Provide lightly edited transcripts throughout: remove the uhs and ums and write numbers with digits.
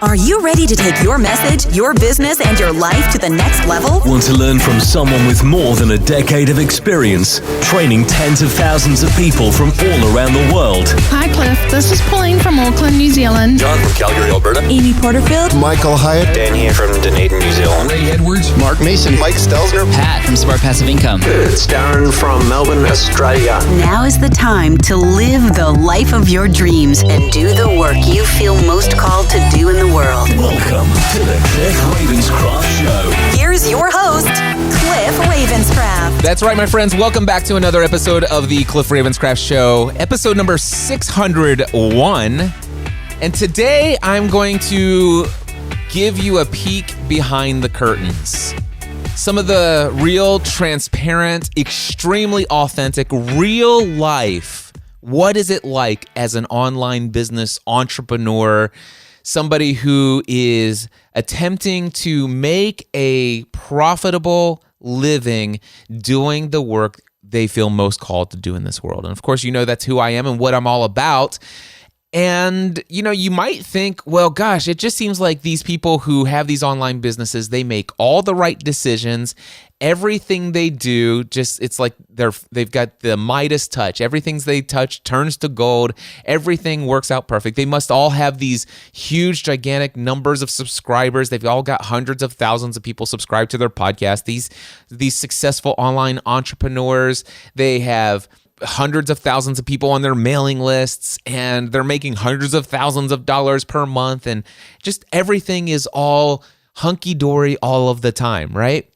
Are you ready to take your message, your business, and your life to the next level? Want to learn from someone with more than a decade of experience, training tens of thousands of people from all around the world? Hi, Cliff. This is Pauline from Auckland, New Zealand. John from Calgary, Alberta. Amy Porterfield. Michael Hyatt. Dan here from Dunedin, New Zealand. Ray Edwards. Mark Mason. Mike Stelzner. Pat from Smart Passive Income. It's Darren from Melbourne, Australia. Now is the time to live the life of your dreams and do the work you feel most called to do in the world. Welcome to the Cliff Ravenscraft Show. Here's your host, Cliff Ravenscraft. That's right, my friends. Welcome back to another episode of the Cliff Ravenscraft Show, episode number 601. And today I'm going to give you a peek behind the curtains. Some of the real, transparent, extremely authentic, real life. What is it like as an online business entrepreneur? Somebody who is attempting to make a profitable living doing the work they feel most called to do in this world. And of course, you know that's who I am and what I'm all about. And, you know, you might think, well, gosh, it just seems like these people who have these online businesses, they make all the right decisions. Everything they do, it's like they've got the Midas touch. Everything they touch turns to gold. Everything works out perfect. They must all have these huge, gigantic numbers of subscribers. They've all got hundreds of thousands of people subscribed to their podcast. These successful online entrepreneurs, they have hundreds of thousands of people on their mailing lists, and they're making hundreds of thousands of dollars per month, and just everything is all hunky-dory all of the time, right?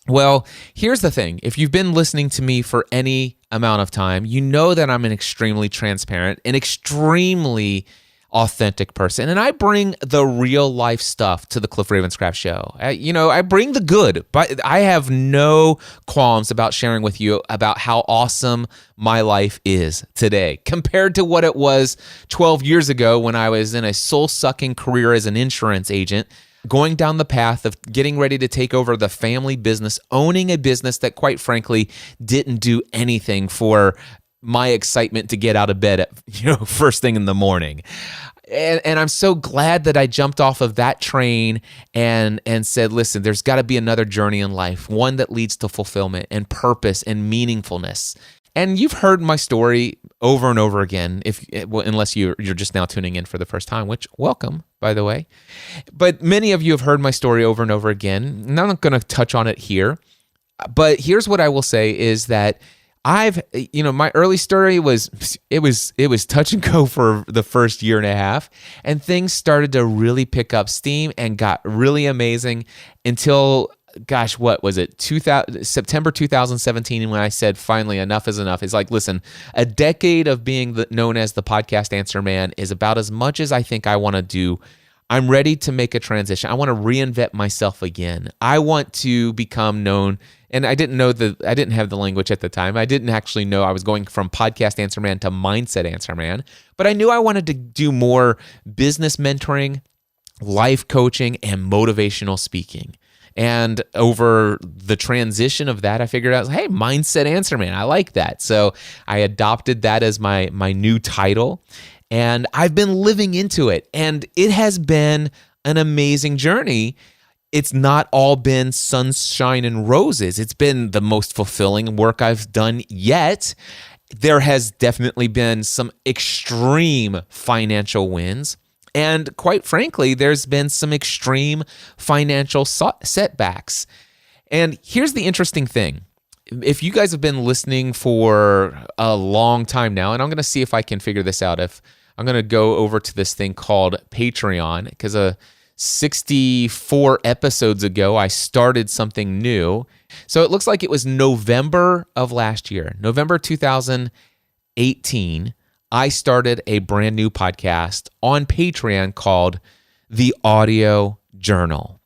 Well, here's the thing. If you've been listening to me for any amount of time, you know that I'm an extremely transparent and extremely authentic person, and I bring the real life stuff to the Cliff Ravenscraft Show. I bring the good, but I have no qualms about sharing with you about how awesome my life is today compared to what it was 12 years ago when I was in a soul-sucking career as an insurance agent, going down the path of getting ready to take over the family business, owning a business that, quite frankly, didn't do anything for my excitement to get out of bed at first thing in the morning. And I'm so glad that I jumped off of that train and said, listen, there's got to be another journey in life, one that leads to fulfillment and purpose and meaningfulness. And you've heard my story over and over again, unless you're just now tuning in for the first time, which welcome, by the way. But many of you have heard my story over and over again, and I'm not going to touch on it here. But here's what I will say is that my early story was touch and go for the first year and a half, and things started to really pick up steam and got really amazing until, gosh, what was it? September 2017, when I said, finally, enough is enough. It's like, listen, a decade of being known as the podcast answer man is about as much as I think I want to do. I'm ready to make a transition. I want to reinvent myself again. I want to become known. And I didn't have the language at the time. I didn't actually know I was going from podcast answer man to mindset answer man. But I knew I wanted to do more business mentoring, life coaching, and motivational speaking. And over the transition of that, I figured out, hey, mindset answer man, I like that. So I adopted that as my new title. And I've been living into it. And it has been an amazing journey. It's not all been sunshine and roses. It's been the most fulfilling work I've done yet. There has definitely been some extreme financial wins. And quite frankly, there's been some extreme financial setbacks. And here's the interesting thing. If you guys have been listening for a long time now, and I'm going to see if I can figure this out. If I'm going to go over to this thing called Patreon, because 64 episodes ago, I started something new. So it looks like it was November of last year, November 2018, I started a brand new podcast on Patreon called The Audio Journal.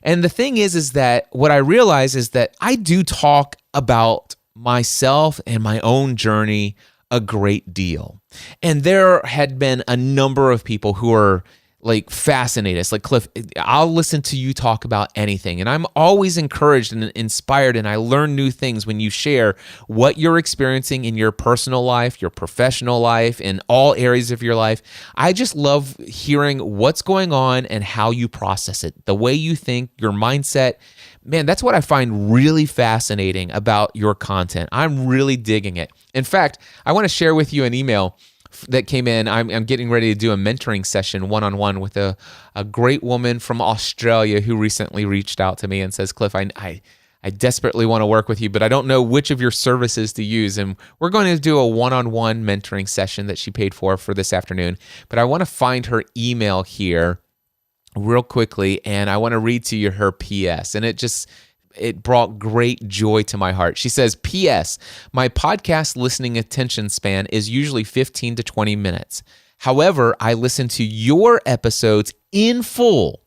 And the thing is that what I realize is that I do talk about myself and my own journey a great deal. And there had been a number of people who are like fascinate us. Like, Cliff, I'll listen to you talk about anything. And I'm always encouraged and inspired, and I learn new things when you share what you're experiencing in your personal life, your professional life, in all areas of your life. I just love hearing what's going on and how you process it, the way you think, your mindset. Man, that's what I find really fascinating about your content. I'm really digging it. In fact, I want to share with you an email that came in. I'm getting ready to do a mentoring session one-on-one with a great woman from Australia who recently reached out to me and says, Cliff, I desperately want to work with you, but I don't know which of your services to use. And we're going to do a one-on-one mentoring session that she paid for this afternoon. But I want to find her email here real quickly, and I want to read to you her PS. And it brought great joy to my heart. She says, P.S. My podcast listening attention span is usually 15 to 20 minutes. However, I listen to your episodes in full,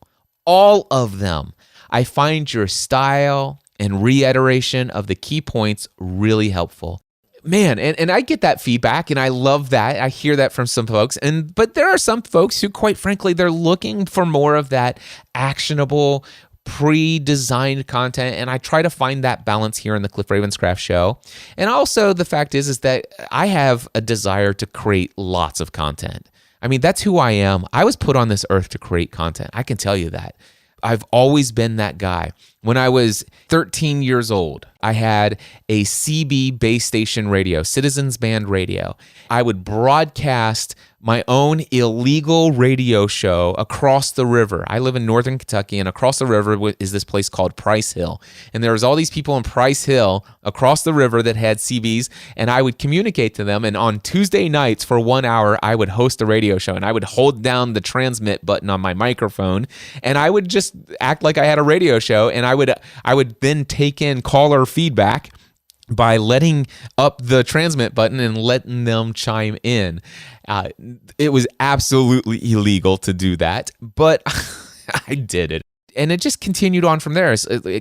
all of them. I find your style and reiteration of the key points really helpful. Man, and I get that feedback, and I love that. I hear that from some folks, but there are some folks who, quite frankly, they're looking for more of that actionable, pre-designed content, and I try to find that balance here in the Cliff Ravenscraft Show. And also, the fact is that I have a desire to create lots of content. I mean, that's who I am. I was put on this earth to create content. I can tell you that. I've always been that guy. When I was 13 years old, I had a CB base station radio, Citizens Band Radio. I would broadcast my own illegal radio show across the river. I live in northern Kentucky, and across the river is this place called Price Hill. And there was all these people in Price Hill across the river that had CBs, and I would communicate to them. And on Tuesday nights for 1 hour, I would host a radio show, and I would hold down the transmit button on my microphone, and I would just act like I had a radio show, and I would then take in caller feedback by letting up the transmit button and letting them chime in. It was absolutely illegal to do that, but I did it. And it just continued on from there.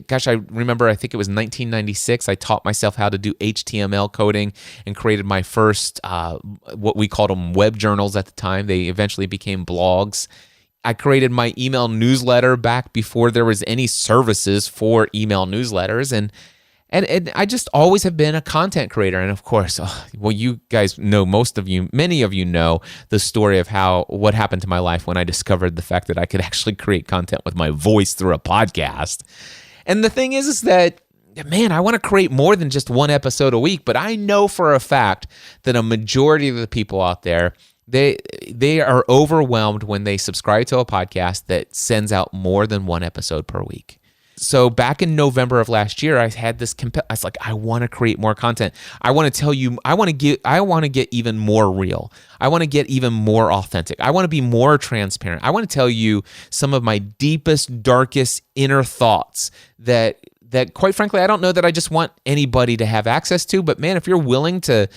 Gosh, I remember, I think it was 1996, I taught myself how to do HTML coding and created my first, what we called them web journals at the time. They eventually became blogs. I created my email newsletter back before there was any services for email newsletters. And I just always have been a content creator. And of course, you guys know, many of you know the story of what happened to my life when I discovered the fact that I could actually create content with my voice through a podcast. And the thing is that, man, I want to create more than just one episode a week, but I know for a fact that a majority of the people out there, they are overwhelmed when they subscribe to a podcast that sends out more than one episode per week. So back in November of last year, I had this. I was like, I want to create more content. I want to tell you. I want to get even more real. I want to get even more authentic. I want to be more transparent. I want to tell you some of my deepest, darkest inner thoughts that quite frankly, I don't know that I just want anybody to have access to, but man, if you're willing to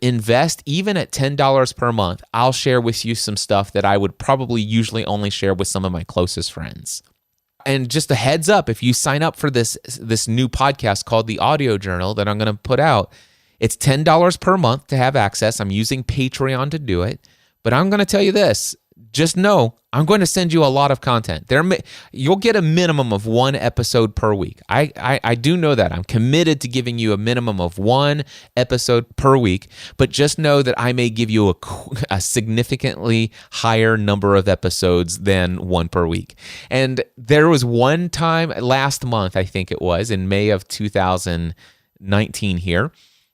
invest even at $10 per month, I'll share with you some stuff that I would probably usually only share with some of my closest friends. And just a heads up, if you sign up for this new podcast called The Audio Journal that I'm going to put out, it's $10 per month to have access. I'm using Patreon to do it, but I'm going to tell you this. Just know I'm going to send you a lot of content. You'll get a minimum of one episode per week. I do know that. I'm committed to giving you a minimum of one episode per week, but just know that I may give you a significantly higher number of episodes than one per week. And there was one time last month, I think it was, in May of 2019 here,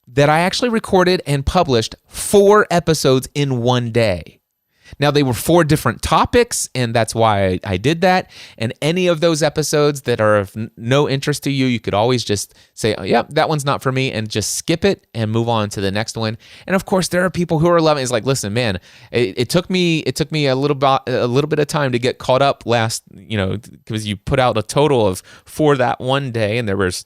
that I actually recorded and published 4 episodes in one day. Now, they were 4 different topics, and that's why I did that. And any of those episodes that are of no interest to you, you could always just say, oh, yeah, that one's not for me, and just skip it and move on to the next one. And of course, there are people who are loving it. It's like, listen, man, it took me a little bit of time to get caught up because you put out a total of 4 that one day, and there was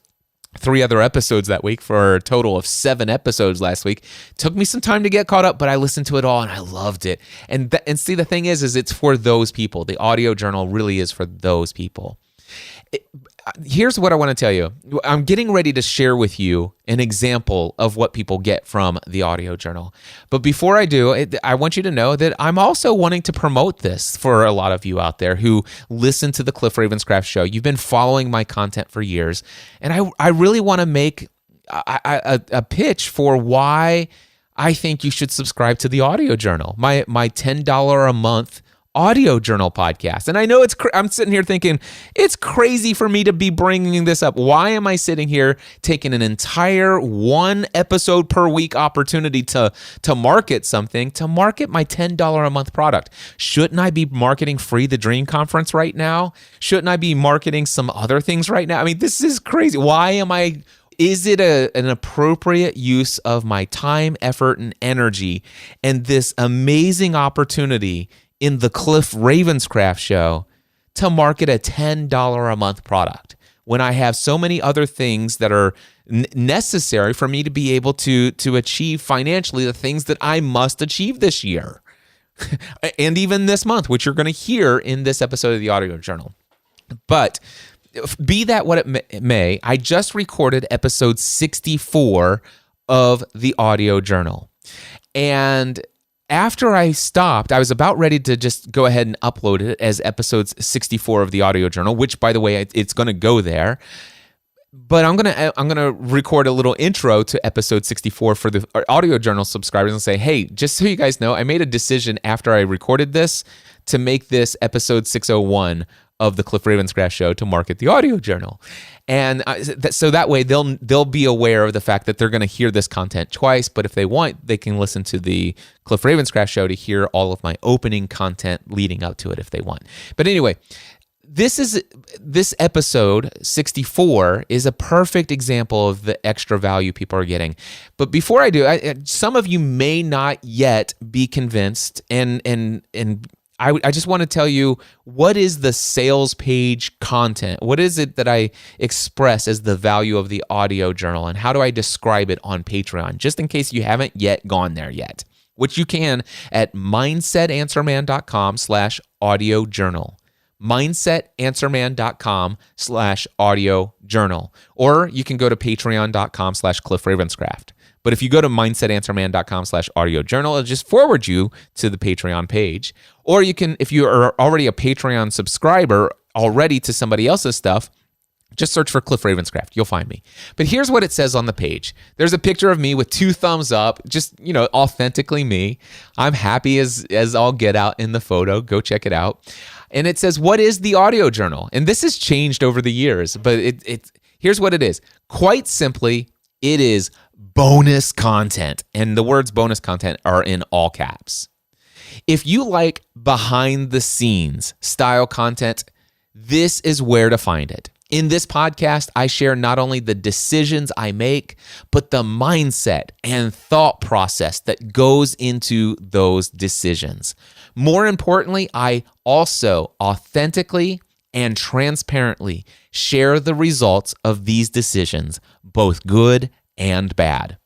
3 other episodes that week for a total of 7 episodes last week. Took me some time to get caught up, but I listened to it all and I loved it. And see, the thing is it's for those people. The Audio Journal really is for those people. Here's what I want to tell you. I'm getting ready to share with you an example of what people get from the audio journal. But before I do, I want you to know that I'm also wanting to promote this for a lot of you out there who listen to the Cliff Ravenscraft Show. You've been following my content for years, and I really want to make a pitch for why I think you should subscribe to the audio journal, my $10 a month audio journal podcast. And I know I'm sitting here thinking it's crazy for me to be bringing this up. Why am I sitting here taking an entire 1 episode per week opportunity to market something, to market my $10 a month product? Shouldn't I be marketing Free the Dream Conference right now? Shouldn't I be marketing some other things right now? I mean, this is crazy. Is it an appropriate use of my time, effort, and energy, and this amazing opportunity in the Cliff Ravenscraft Show to market a $10 a month product when I have so many other things that are necessary for me to be able to achieve financially the things that I must achieve this year and even this month, which you're going to hear in this episode of the Audio Journal. But be that what it may, I just recorded episode 64 of the Audio Journal. And after I stopped, I was about ready to just go ahead and upload it as episode 64 of the Audio Journal, which, by the way, it's going to go there. But I'm gonna record a little intro to episode 64 for the Audio Journal subscribers and say, hey, just so you guys know, I made a decision after I recorded this to make this episode 601 of the Cliff Ravenscraft Show to market the Audio Journal. And so that way they'll be aware of the fact that they're going to hear this content twice, but if they want, they can listen to the Cliff Ravenscraft Show to hear all of my opening content leading up to it if they want. But anyway, this episode 64 is a perfect example of the extra value people are getting. But before I do, some of you may not yet be convinced, and I just want to tell you, what is the sales page content? What is it that I express as the value of the Audio Journal, and how do I describe it on Patreon? Just in case you haven't yet gone there yet, which you can at mindsetanswerman.com/audio journal. mindsetanswerman.com/audio journal. Or you can go to patreon.com/Cliff Ravenscraft. But if you go to mindsetanswerman.com/audio journal, it'll just forward you to the Patreon page. Or you can, if you are already a Patreon subscriber already to somebody else's stuff, just search for Cliff Ravenscraft. You'll find me. But here's what it says on the page. There's a picture of me with 2 thumbs up, just, authentically me. I'm happy as all get out in the photo. Go check it out. And it says, what is the Audio Journal? And this has changed over the years, but here's what it is. Quite simply, it is bonus content. And the words bonus content are in all caps. If you like behind the scenes style content, this is where to find it. In this podcast, I share not only the decisions I make, but the mindset and thought process that goes into those decisions. More importantly, I also authentically and transparently share the results of these decisions, both good and bad.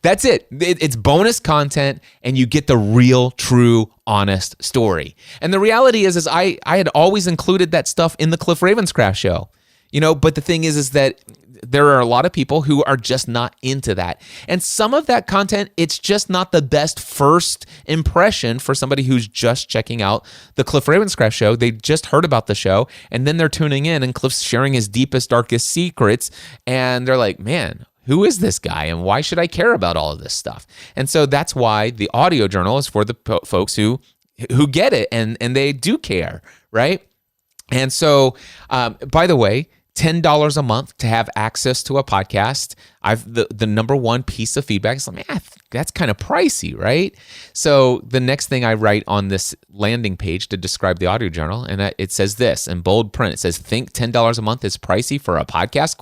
That's it. It's bonus content, and you get the real, true, honest story. And the reality is I had always included that stuff in the Cliff Ravenscraft Show. But the thing is that there are a lot of people who are just not into that. And some of that content, it's just not the best first impression for somebody who's just checking out the Cliff Ravenscraft Show. They just heard about the show, and then they're tuning in, and Cliff's sharing his deepest, darkest secrets, and they're like, man, who is this guy, and why should I care about all of this stuff? And so that's why the Audio Journal is for the folks who get it, and they do care, right? And so, by the way, $10 a month to have access to a podcast. The number one piece of feedback is like, man, that's kind of pricey, right? So the next thing I write on this landing page to describe the Audio Journal, and it says this in bold print. It says, think $10 a month is pricey for a podcast, ?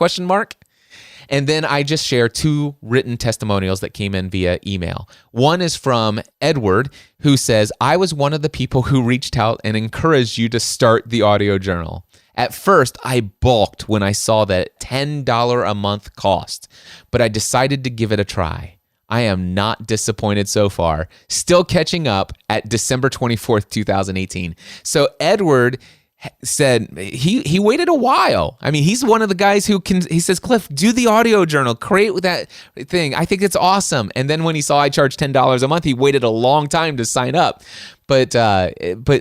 And then I just share 2 written testimonials that came in via email. One is from Edward, who says, I was one of the people who reached out and encouraged you to start the Audio Journal. At first, I balked when I saw that $10 a month cost, but I decided to give it a try. I am not disappointed so far. Still catching up at December 24th, 2018. So Edward said he waited a while. I mean, he's one of the guys who he says, Cliff, do the audio journal, create with that thing. I think it's awesome. And then when he saw I charge $10 a month, he waited a long time to sign up. But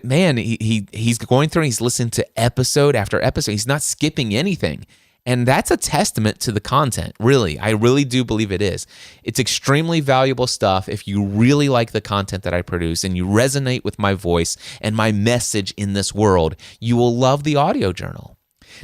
man, he's going through and he's listening to episode after episode. He's not skipping anything. And that's a testament to the content, really. I really do believe it is. It's extremely valuable stuff. If you really like the content that I produce and you resonate with my voice and my message in this world, you will love the audio journal.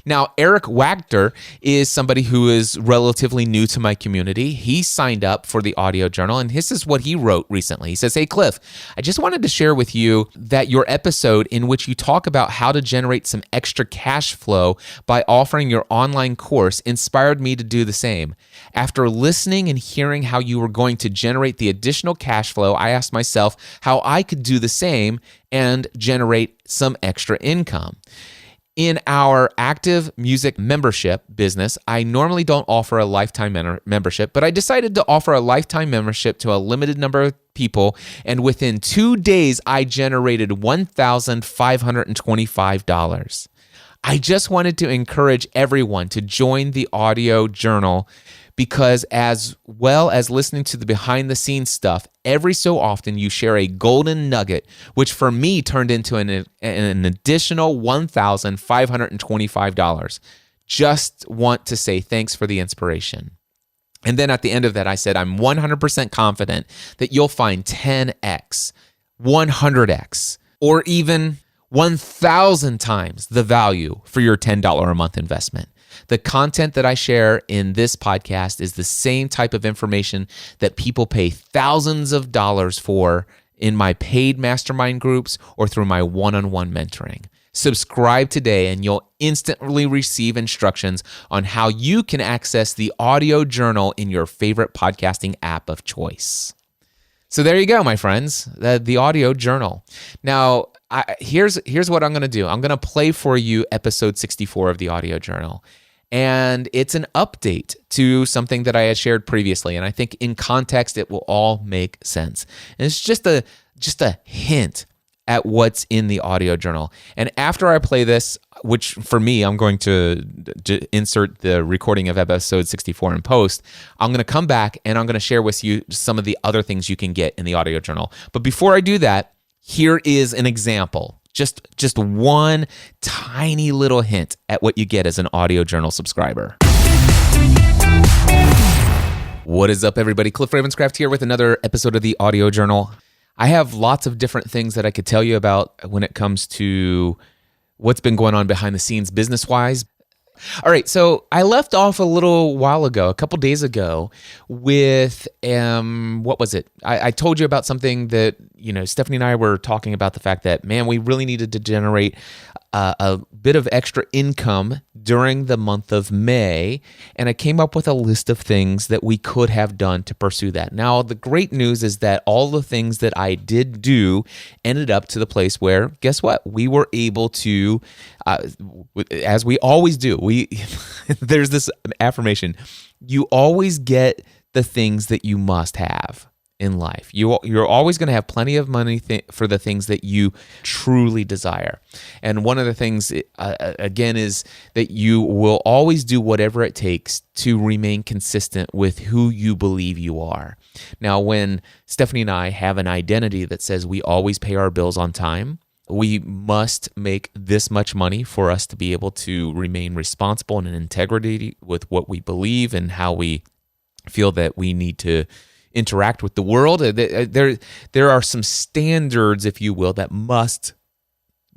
Now, Eric Wagner is somebody who is relatively new to my community. He signed up for the audio journal, and this is what he wrote recently. He says, hey, Cliff, I just wanted to share with you that your episode in which you talk about how to generate some extra cash flow by offering your online course inspired me to do the same. After listening and hearing how you were going to generate the additional cash flow, I asked myself how I could do the same and generate some extra income. In our active music membership business, I normally don't offer a lifetime membership, but I decided to offer a lifetime membership to a limited number of people, and within 2 days, I generated $1,525. I just wanted to encourage everyone to join the audio journal because as well as listening to the behind the scenes stuff, every so often you share a golden nugget, which for me turned into an additional $1,525. Just want to say thanks for the inspiration. And then at the end of that, I said, I'm 100% confident that you'll find 10x, 100x, or even 1,000 times the value for your $10 a month investment. The content that I share in this podcast is the same type of information that people pay thousands of dollars for in my paid mastermind groups or through my one-on-one mentoring. Subscribe today and you'll instantly receive instructions on how you can access the audio journal in your favorite podcasting app of choice. So there you go, my friends, the audio journal. Now, here's what I'm going to do. I'm going to play for you episode 64 of the audio journal. And it's an update to something that I had shared previously. And I think in context, it will all make sense. And it's just a hint at what's in the audio journal. And after I play this, which for me, I'm going to insert the recording of episode 64 in post, I'm going to come back and I'm going to share with you some of the other things you can get in the audio journal. But before I do that, here is an example. Just one tiny little hint at what you get as an audio journal subscriber. What is up, everybody? Cliff Ravenscraft here with another episode of the audio journal. I have lots of different things that I could tell you about when it comes to what's been going on behind the scenes business-wise. All right, so I left off a little while ago, a couple days ago, with what was it? I told you about something that, Stephanie and I were talking about the fact that, man, we really needed to generate a bit of extra income during the month of May, and I came up with a list of things that we could have done to pursue that. Now, the great news is that all the things that I did do ended up to the place where, guess what? We were able to, as we always do, there's this affirmation, you always get the things that you must have in life. You're always going to have plenty of money for the things that you truly desire. And one of the things, again, is that you will always do whatever it takes to remain consistent with who you believe you are. Now, when Stephanie and I have an identity that says we always pay our bills on time, we must make this much money for us to be able to remain responsible and in integrity with what we believe and how we feel that we need to interact with the world. There are some standards, if you will, that must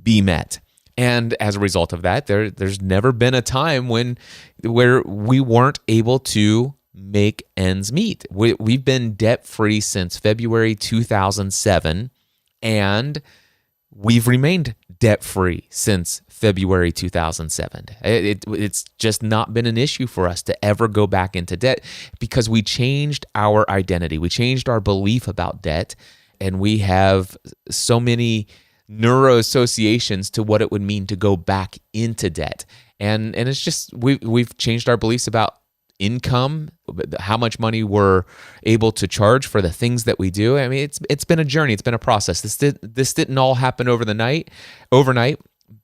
be met. And as a result of that, there's never been a time where we weren't able to make ends meet. We've been debt-free since February 2007, and we've remained debt-free since February 2007. It's just not been an issue for us to ever go back into debt because we changed our identity. We changed our belief about debt, and we have so many neuro-associations to what it would mean to go back into debt. And it's just, we've changed our beliefs about income, how much money we're able to charge for the things that we do. I mean, it's been a journey. It's been a process. This didn't all happen overnight.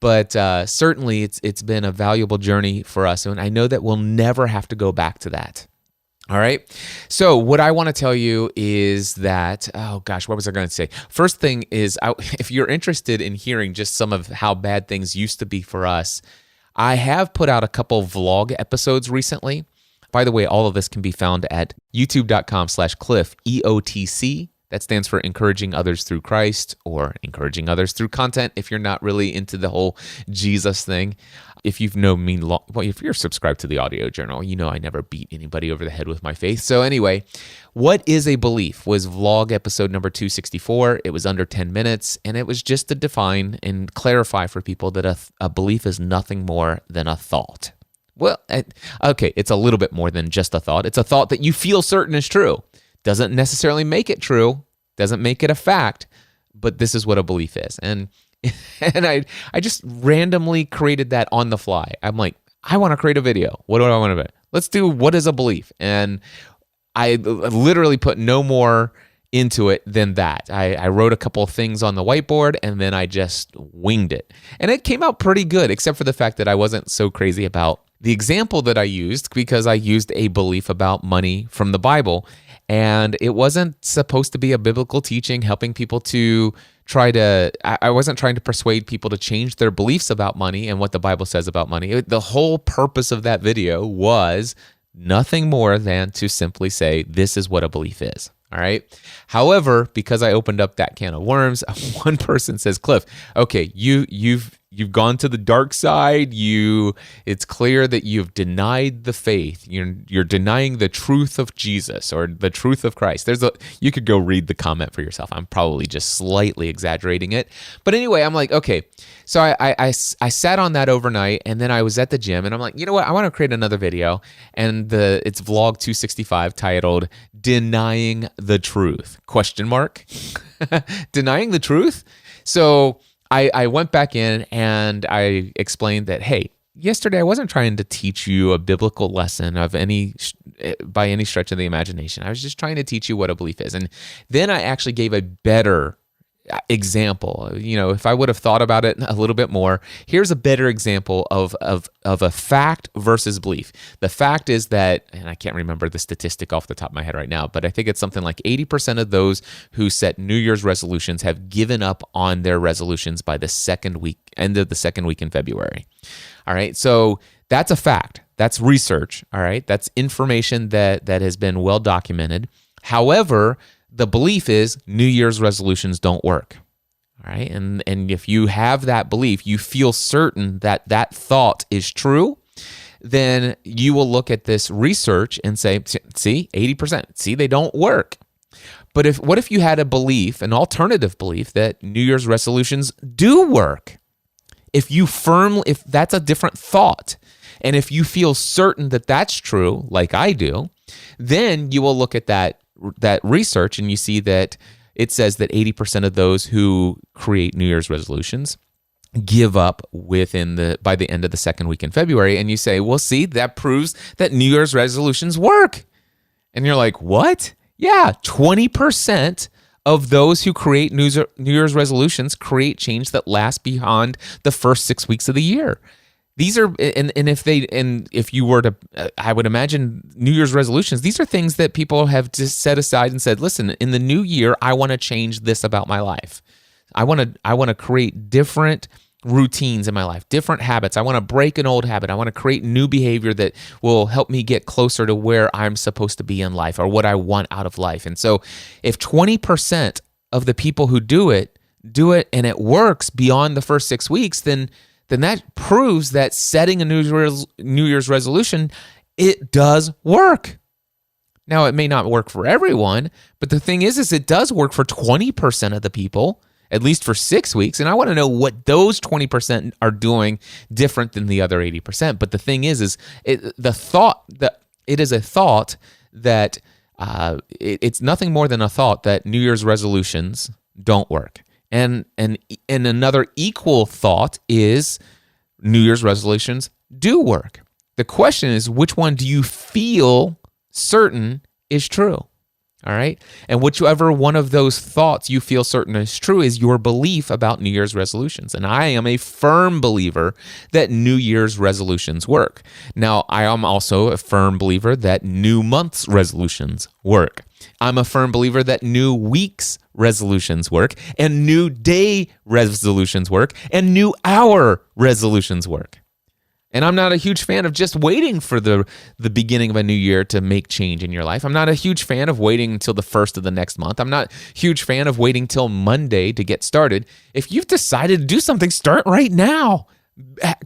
But certainly it's been a valuable journey for us. And I know that we'll never have to go back to that. All right. So what I want to tell you is that, oh gosh, what was I going to say? First thing is, if you're interested in hearing just some of how bad things used to be for us, I have put out a couple vlog episodes recently. By the way, all of this can be found at youtube.com/Cliff, EOTC. That stands for Encouraging Others Through Christ, or Encouraging Others Through Content if you're not really into the whole Jesus thing. If you've known me long, well, if you're subscribed to the Audio Journal, you know I never beat anybody over the head with my faith. So anyway, What is a Belief was vlog episode number 264. It was under 10 minutes, and it was just to define and clarify for people that a belief is nothing more than a thought. Well, okay, it's a little bit more than just a thought. It's a thought that you feel certain is true. Doesn't necessarily make it true, doesn't make it a fact, but this is what a belief is. And I just randomly created that on the fly. I'm like, I want to create a video. What do I want to do? Let's do what is a belief? And I literally put no more into it than that. I wrote a couple of things on the whiteboard, and then I just winged it. And it came out pretty good, except for the fact that I wasn't so crazy about the example that I used, because I used a belief about money from the Bible. And it wasn't supposed to be a biblical teaching helping people to I wasn't trying to persuade people to change their beliefs about money and what the Bible says about money. The whole purpose of that video was nothing more than to simply say, this is what a belief is. All right. However, because I opened up that can of worms, one person says, Cliff, okay, you've gone to the dark side. It's clear that you've denied the faith. You're denying the truth of Jesus or the truth of Christ. You could go read the comment for yourself. I'm probably just slightly exaggerating it. But anyway, I'm like, okay. So I sat on that overnight, and then I was at the gym, and I'm like, you know what? I want to create another video. And it's vlog 265 titled Denying the Truth? ? Denying the truth? So I went back in and I explained that, hey, yesterday I wasn't trying to teach you a biblical lesson by any stretch of the imagination. I was just trying to teach you what a belief is. And then I actually gave a better example. If I would have thought about it a little bit more, here's a better example of a fact versus belief. The fact is that, and I can't remember the statistic off the top of my head right now, but I think it's something like 80% of those who set New Year's resolutions have given up on their resolutions by the end of the second week in February. All right. So that's a fact. That's research. All right. That's information that has been well documented. However, the belief is New Year's resolutions don't work, all right? And if you have that belief, you feel certain that that thought is true, then you will look at this research and say, see, 80%, see, they don't work. But what if you had a belief, an alternative belief, that New Year's resolutions do work? If that's a different thought, and if you feel certain that that's true, like I do, then you will look at that research, and you see that it says that 80% of those who create New Year's resolutions give up by the end of the second week in February. And you say, well, see, that proves that New Year's resolutions work. And you're like, what? Yeah, 20% of those who create New Year's resolutions create change that lasts beyond the first 6 weeks of the year. These are, if you were to, I would imagine New Year's resolutions, these are things that people have just set aside and said, listen, in the new year, I want to change this about my life. I want to create different routines in my life, different habits. I want to break an old habit. I want to create new behavior that will help me get closer to where I'm supposed to be in life or what I want out of life. And so if 20% of the people who do it and it works beyond the first 6 weeks, then that proves that setting a New Year's resolution, it does work. Now, it may not work for everyone, but the thing is it does work for 20% of the people, at least for 6 weeks. And I want to know what those 20% are doing different than the other 80%. But the thing is it is a thought that it's nothing more than a thought that New Year's resolutions don't work. And another equal thought is New Year's resolutions do work. The question is, which one do you feel certain is true? All right. And whichever one of those thoughts you feel certain is true is your belief about New Year's resolutions. And I am a firm believer that New Year's resolutions work. Now, I am also a firm believer that new month's resolutions work. I'm a firm believer that new week's resolutions work, and new day resolutions work, and new hour resolutions work. And I'm not a huge fan of just waiting for the beginning of a new year to make change in your life. I'm not a huge fan of waiting until the first of the next month. I'm not a huge fan of waiting till Monday to get started. If you've decided to do something, start right now.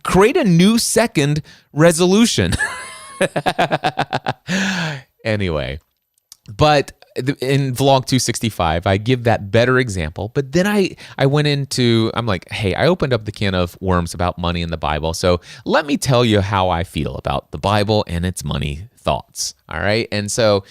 Create a new second resolution. Anyway, but in vlog 265, I give that better example. But then I went into, I'm like, hey, I opened up the can of worms about money in the Bible. So let me tell you how I feel about the Bible and its money thoughts. All right. And so,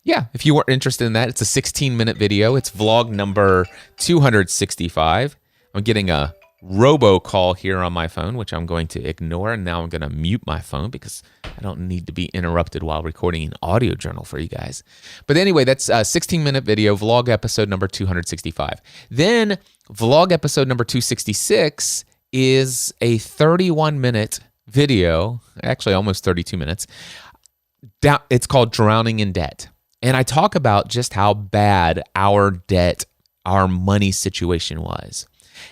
yeah, if you were interested in that, it's a 16-minute video. It's vlog number 265. I'm getting a robocall here on my phone, which I'm going to ignore. And now I'm going to mute my phone because I don't need to be interrupted while recording an audio journal for you guys. But anyway, that's a 16-minute video, vlog episode number 265. Then vlog episode number 266 is a 31-minute video, actually almost 32 minutes. It's called Drowning in Debt. And I talk about just how bad our debt, our money situation was.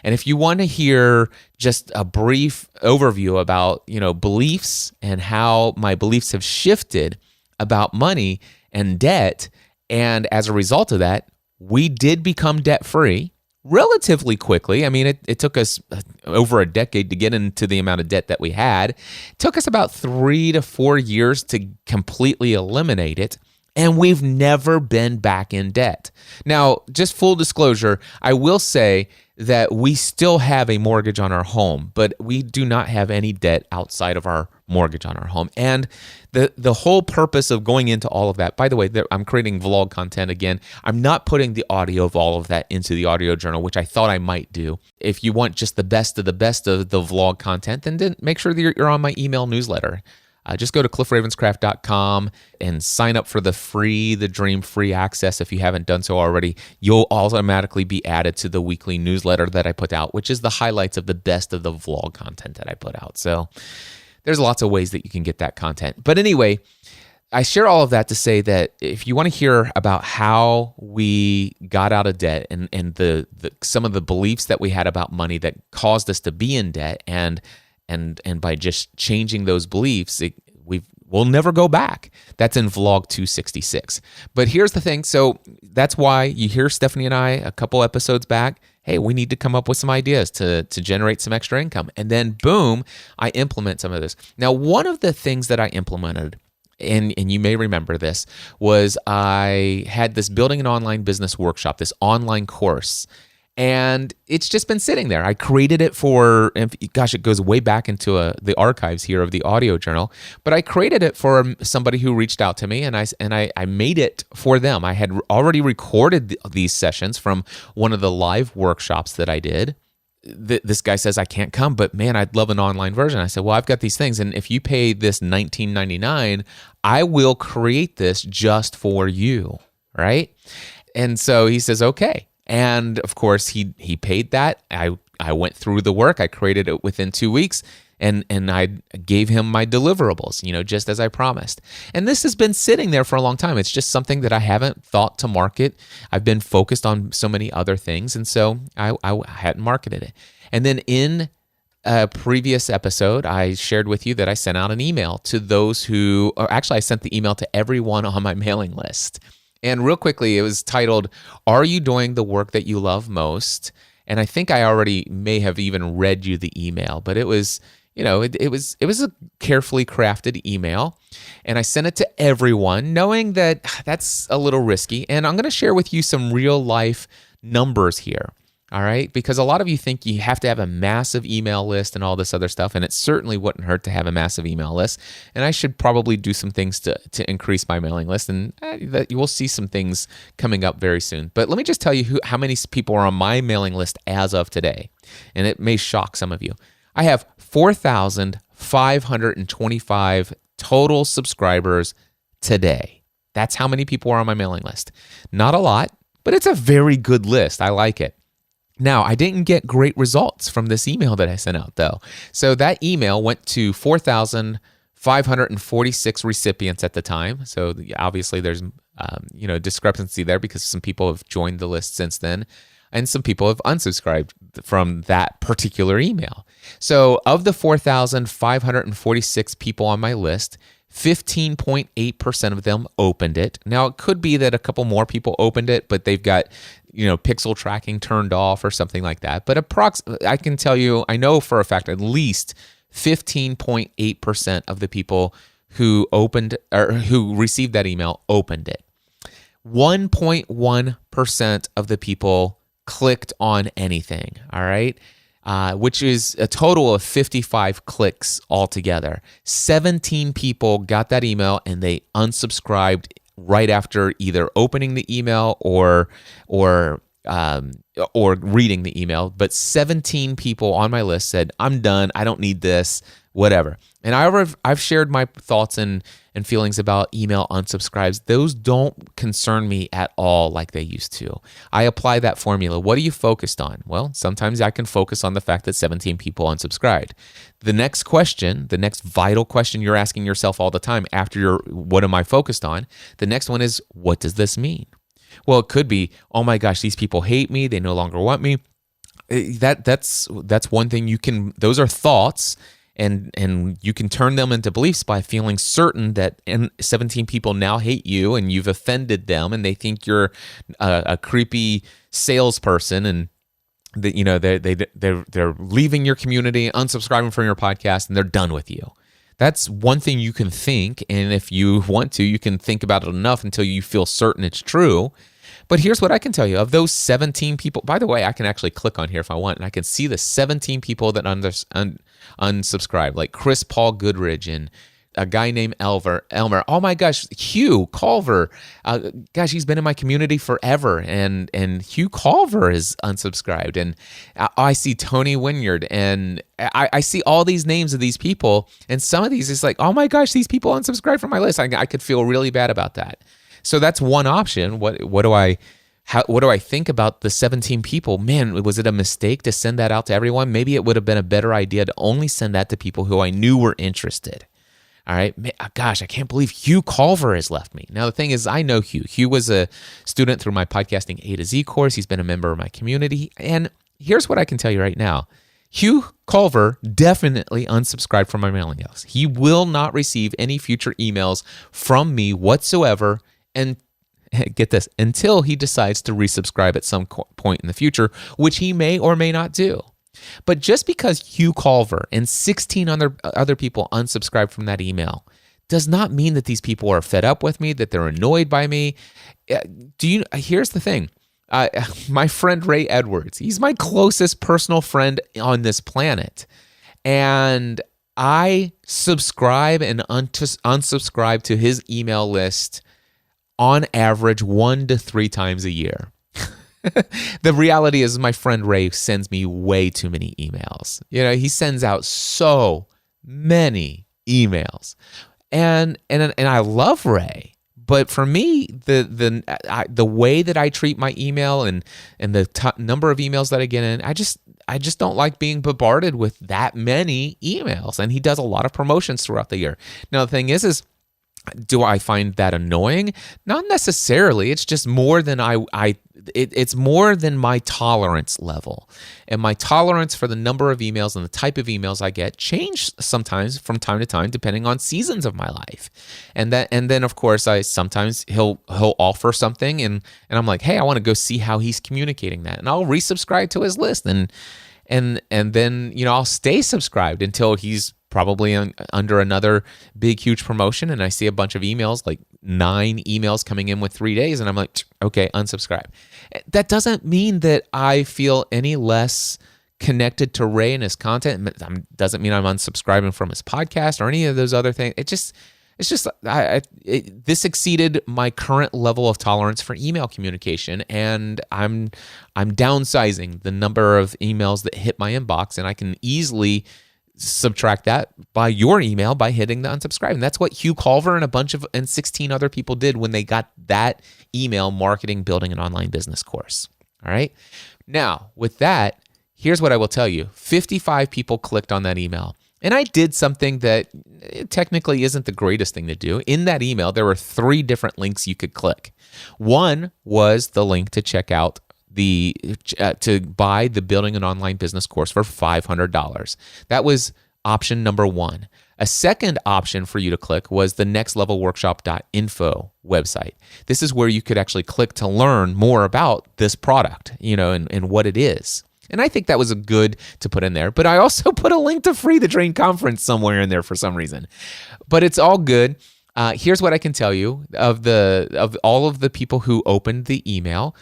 And if you want to hear just a brief overview about, beliefs and how my beliefs have shifted about money and debt, and as a result of that, we did become debt-free relatively quickly. I mean, it took us over a decade to get into the amount of debt that we had. It took us about 3 to 4 years to completely eliminate it. And we've never been back in debt. Now, just full disclosure, I will say that we still have a mortgage on our home, but we do not have any debt outside of our mortgage on our home. And the whole purpose of going into all of that, by the way, I'm creating vlog content again. I'm not putting the audio of all of that into the audio journal, which I thought I might do. If you want just the best of the vlog content, then make sure that you're on my email newsletter. Just go to cliffravenscraft.com and sign up for the Dream free access. If you haven't done so already, you'll automatically be added to the weekly newsletter that I put out, which is the highlights of the best of the vlog content that I put out. So there's lots of ways that you can get that content. But anyway, I share all of that to say that if you want to hear about how we got out of debt and the some of the beliefs that we had about money that caused us to be in debt, and by just changing those beliefs, we'll never go back. That's in vlog 266. But here's the thing. So that's why you hear Stephanie and I a couple episodes back, hey, we need to come up with some ideas to generate some extra income. And then boom, I implement some of this. Now, one of the things that I implemented, and you may remember this, was I had this building an online business workshop, this online course. And it's just been sitting there. I created it for, it goes way back into the archives here of the audio journal, but I created it for somebody who reached out to me, and I made it for them. I had already recorded these sessions from one of the live workshops that I did. This guy says, I can't come, but man, I'd love an online version. I said, well, I've got these things, and if you pay this $19.99, I will create this just for you, right? And so he says, okay. And of course, he paid that. I went through the work. I created it within 2 weeks, and I gave him my deliverables, just as I promised. And this has been sitting there for a long time. It's just something that I haven't thought to market. I've been focused on so many other things, and so I hadn't marketed it. And then in a previous episode, I shared with you that I sent out an email to those I sent the email to everyone on my mailing list. And real quickly, it was titled, Are You Doing the Work That You Love Most? And I think I already may have even read you the email, but it was, it was a carefully crafted email. And I sent it to everyone, knowing that that's a little risky. And I'm going to share with you some real life numbers here. All right, because a lot of you think you have to have a massive email list and all this other stuff, and it certainly wouldn't hurt to have a massive email list. And I should probably do some things to increase my mailing list, and you will see some things coming up very soon. But let me just tell you how many people are on my mailing list as of today, and it may shock some of you. I have 4,525 total subscribers today. That's how many people are on my mailing list. Not a lot, but it's a very good list. I like it. Now, I didn't get great results from this email that I sent out, though. So that email went to 4,546 recipients at the time. So obviously there's discrepancy there because some people have joined the list since then, and some people have unsubscribed from that particular email. So of the 4,546 people on my list, 15.8% of them opened it. Now, it could be that a couple more people opened it, but they've got, pixel tracking turned off or something like that. But I can tell you, I know for a fact, at least 15.8% of the people who opened or who received that email opened it. 1.1% of the people clicked on anything, all right? Which is a total of 55 clicks altogether. 17 people got that email and they unsubscribed right after either opening the email or reading the email. But 17 people on my list said, "I'm done. I don't need this," whatever. And I've shared my thoughts and feelings about email unsubscribes. Those don't concern me at all like they used to. I apply that formula. What are you focused on? Well, sometimes I can focus on the fact that 17 people unsubscribed. The next question, the next vital question you're asking yourself all the time after what am I focused on? The next one is, what does this mean? Well, it could be, oh my gosh, these people hate me. They no longer want me. That's one thing you can, those are thoughts. And you can turn them into beliefs by feeling certain that 17 people now hate you and you've offended them and they think you're a creepy salesperson and that they're leaving your community, unsubscribing from your podcast, and they're done with you. That's one thing you can think, and if you want to, you can think about it enough until you feel certain it's true. But here's what I can tell you. Of those 17 people, by the way, I can actually click on here if I want, and I can see the 17 people that unsubscribed, like Chris Paul Goodridge and a guy named Elmer. Oh my gosh, Hugh Culver. Gosh, he's been in my community forever, and Hugh Culver is unsubscribed. And I see Tony Wynyard, and I see all these names of these people, and some of these is like, oh my gosh, these people unsubscribed from my list. I could feel really bad about that. So that's one option. What do I think about the 17 people? Man, was it a mistake to send that out to everyone? Maybe it would have been a better idea to only send that to people who I knew were interested. All right. Gosh, I can't believe Hugh Culver has left me. Now, the thing is, I know Hugh. Hugh was a student through my podcasting A to Z course. He's been a member of my community. And here's what I can tell you right now. Hugh Culver definitely unsubscribed from my mailing list. He will not receive any future emails from me whatsoever. And get this, until he decides to resubscribe at some point in the future, which he may or may not do. But just because Hugh Culver and 16 other people unsubscribed from that email does not mean that these people are fed up with me, that they're annoyed by me. Here's the thing. My friend Ray Edwards, he's my closest personal friend on this planet. And I subscribe and unsubscribe to his email list on average 1 to 3 times a year. The reality is my friend Ray sends me way too many emails. He sends out so many emails. And I love Ray. But for me, the way that I treat my email and the number of emails that I get in, I just don't like being bombarded with that many emails. And he does a lot of promotions throughout the year. Now, the thing is do I find that annoying? Not necessarily. It's just more than it's more than my tolerance level. And my tolerance for the number of emails and the type of emails I get change sometimes from time to time depending on seasons of my life. And then of course he'll offer something and I'm like, "Hey, I want to go see how he's communicating that." And I'll resubscribe to his list and then I'll stay subscribed until he's probably under another big, huge promotion. And I see a bunch of emails, like 9 emails coming in with 3 days. And I'm like, okay, unsubscribe. That doesn't mean that I feel any less connected to Ray and his content. It doesn't mean I'm unsubscribing from his podcast or any of those other things. This exceeded my current level of tolerance for email communication, and I'm downsizing the number of emails that hit my inbox, and I can easily subtract that by your email by hitting the unsubscribe. And that's what Hugh Culver and 16 other people did when they got that email marketing, building an online business course. All right. Now, with that, here's what I will tell you. 55 people clicked on that email. And I did something that technically isn't the greatest thing to do. In that email, there were 3 different links you could click. One was the link to check out to buy the Building an Online Business course for $500. That was option number 1. A second option for you to click was the nextlevelworkshop.info website. This is where you could actually click to learn more about this product, and what it is. And I think that was good to put in there. But I also put a link to Free the Dream Conference somewhere in there for some reason. But it's all good. Here's what I can tell you of all of the people who opened the email.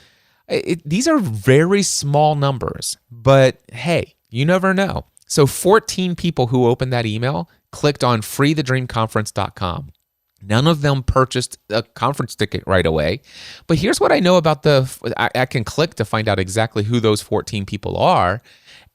These are very small numbers, but hey, you never know. So 14 people who opened that email clicked on freethedreamconference.com. None of them purchased a conference ticket right away. But here's what I know about I can click to find out exactly who those 14 people are.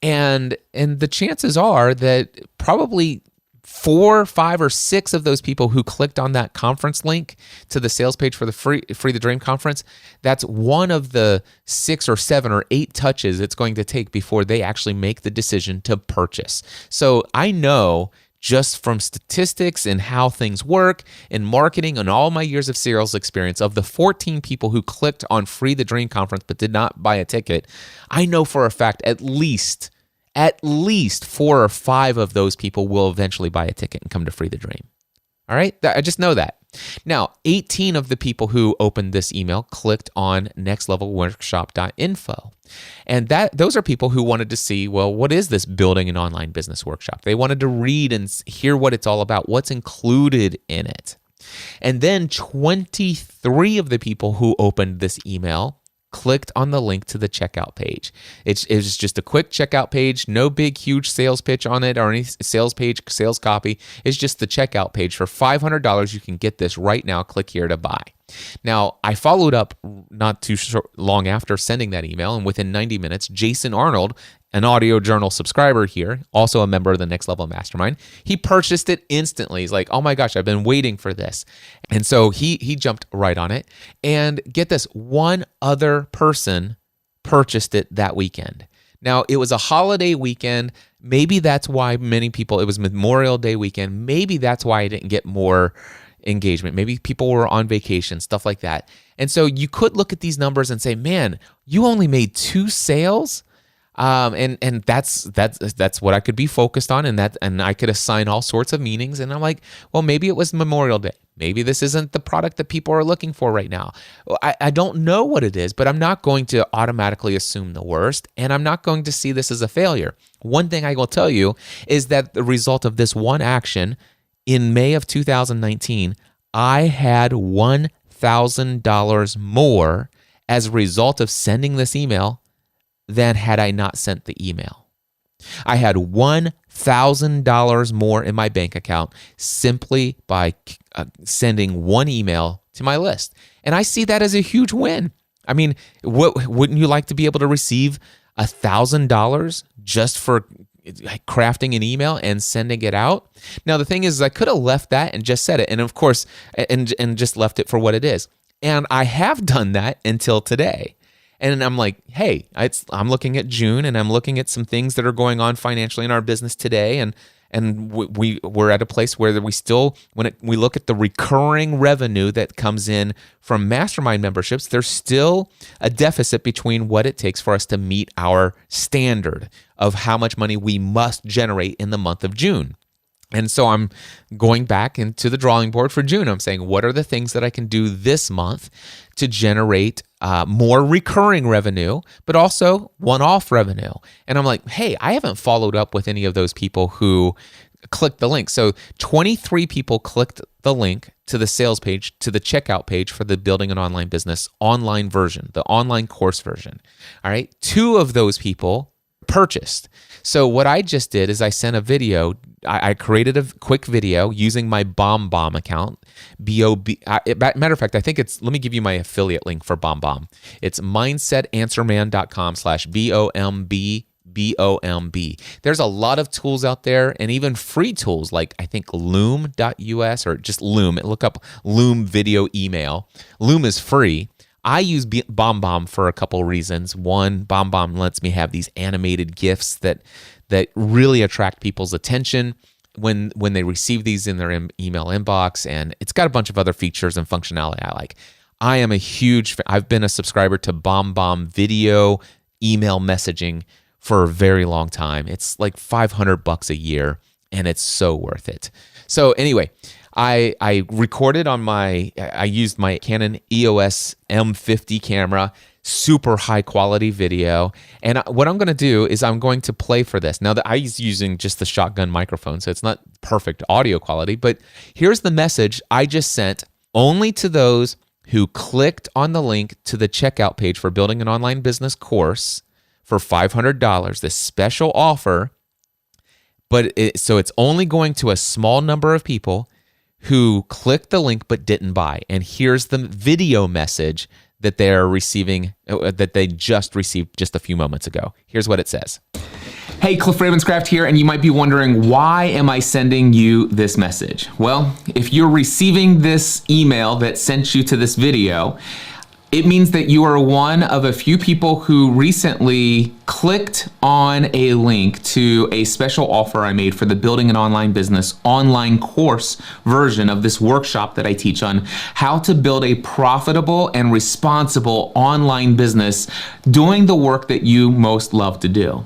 And the chances are that probably 4, 5, or 6 of those people who clicked on that conference link to the sales page for the Free the Dream Conference, that's one of the 6 or 7 or 8 touches it's going to take before they actually make the decision to purchase. So I know just from statistics and how things work in marketing and all my years of sales experience, of the 14 people who clicked on Free the Dream Conference but did not buy a ticket, I know for a fact at least 4 or 5 of those people will eventually buy a ticket and come to Free the Dream. All right? I just know that. Now, 18 of the people who opened this email clicked on nextlevelworkshop.info. And those are people who wanted to see, well, what is this Building an Online Business Workshop? They wanted to read and hear what it's all about, what's included in it. And then 23 of the people who opened this email clicked on the link to the checkout page. It's just a quick checkout page, no big, huge sales pitch on it or any sales page, sales copy. It's just the checkout page. For $500, you can get this right now. Click here to buy. Now, I followed up not too long after sending that email, and within 90 minutes, Jason Arnold, an Audio Journal subscriber here, also a member of the Next Level Mastermind, he purchased it instantly. He's like, oh my gosh, I've been waiting for this. And so he jumped right on it. And get this, one other person purchased it that weekend. Now, it was a holiday weekend. Maybe that's why it was Memorial Day weekend. Maybe that's why I didn't get more engagement. Maybe people were on vacation, stuff like that. And so you could look at these numbers and say, man, you only made 2 sales. And that's what I could be focused on, and I could assign all sorts of meanings. And I'm like, well, maybe it was Memorial Day. Maybe this isn't the product that people are looking for right now. I don't know what it is, but I'm not going to automatically assume the worst, and I'm not going to see this as a failure. One thing I will tell you is that the result of this one action in May of 2019, I had $1,000 more as a result of sending this email than had I not sent the email. I had $1,000 more in my bank account simply by sending one email to my list. And I see that as a huge win. I mean, wouldn't you like to be able to receive $1,000 just for crafting an email and sending it out? Now, the thing is, I could have left that and just said it. And of course, and just left it for what it is. And I have done that until today. And I'm like, hey, I'm looking at June, and I'm looking at some things that are going on financially in our business today, and we're at a place where we still, we look at the recurring revenue that comes in from mastermind memberships, there's still a deficit between what it takes for us to meet our standard of how much money we must generate in the month of June. And so I'm going back into the drawing board for June. I'm saying, what are the things that I can do this month to generate more recurring revenue, but also one-off revenue? And I'm like, hey, I haven't followed up with any of those people who clicked the link. So 23 people clicked the link to the sales page, to the checkout page for the Building an Online Business online version, the online course version. All right. 2 of those people purchased. So what I just did is I sent a video. I created a quick video using my BombBomb account. Matter of fact, I think let me give you my affiliate link for BombBomb. It's mindsetanswerman.com/BOMBBOMB. BOMB. There's a lot of tools out there, and even free tools like I think Loom.us or just Loom. Look up Loom video email. Loom is free. I use BombBomb for a couple reasons. One, BombBomb lets me have these animated GIFs that really attract people's attention when they receive these in their email inbox, and it's got a bunch of other features and functionality I like. I am a huge fan. I've been a subscriber to BombBomb video email messaging for a very long time. It's like $500 a year, and it's so worth it. So anyway, I recorded on I used my Canon EOS M50 camera, super high quality video. And what I'm going to do is I'm going to play for this. Now that I was using just the shotgun microphone, so it's not perfect audio quality, but here's the message I just sent only to those who clicked on the link to the checkout page for Building an Online Business course for $500, this special offer. So it's only going to a small number of people who clicked the link but didn't buy. And here's the video message that they're receiving, that they just received just a few moments ago. Here's what it says. Hey, Cliff Ravenscraft here, and you might be wondering, why am I sending you this message? Well, if you're receiving this email that sent you to this video, it means that you are one of a few people who recently clicked on a link to a special offer I made for the Building an Online Business online course version of this workshop that I teach on how to build a profitable and responsible online business doing the work that you most love to do.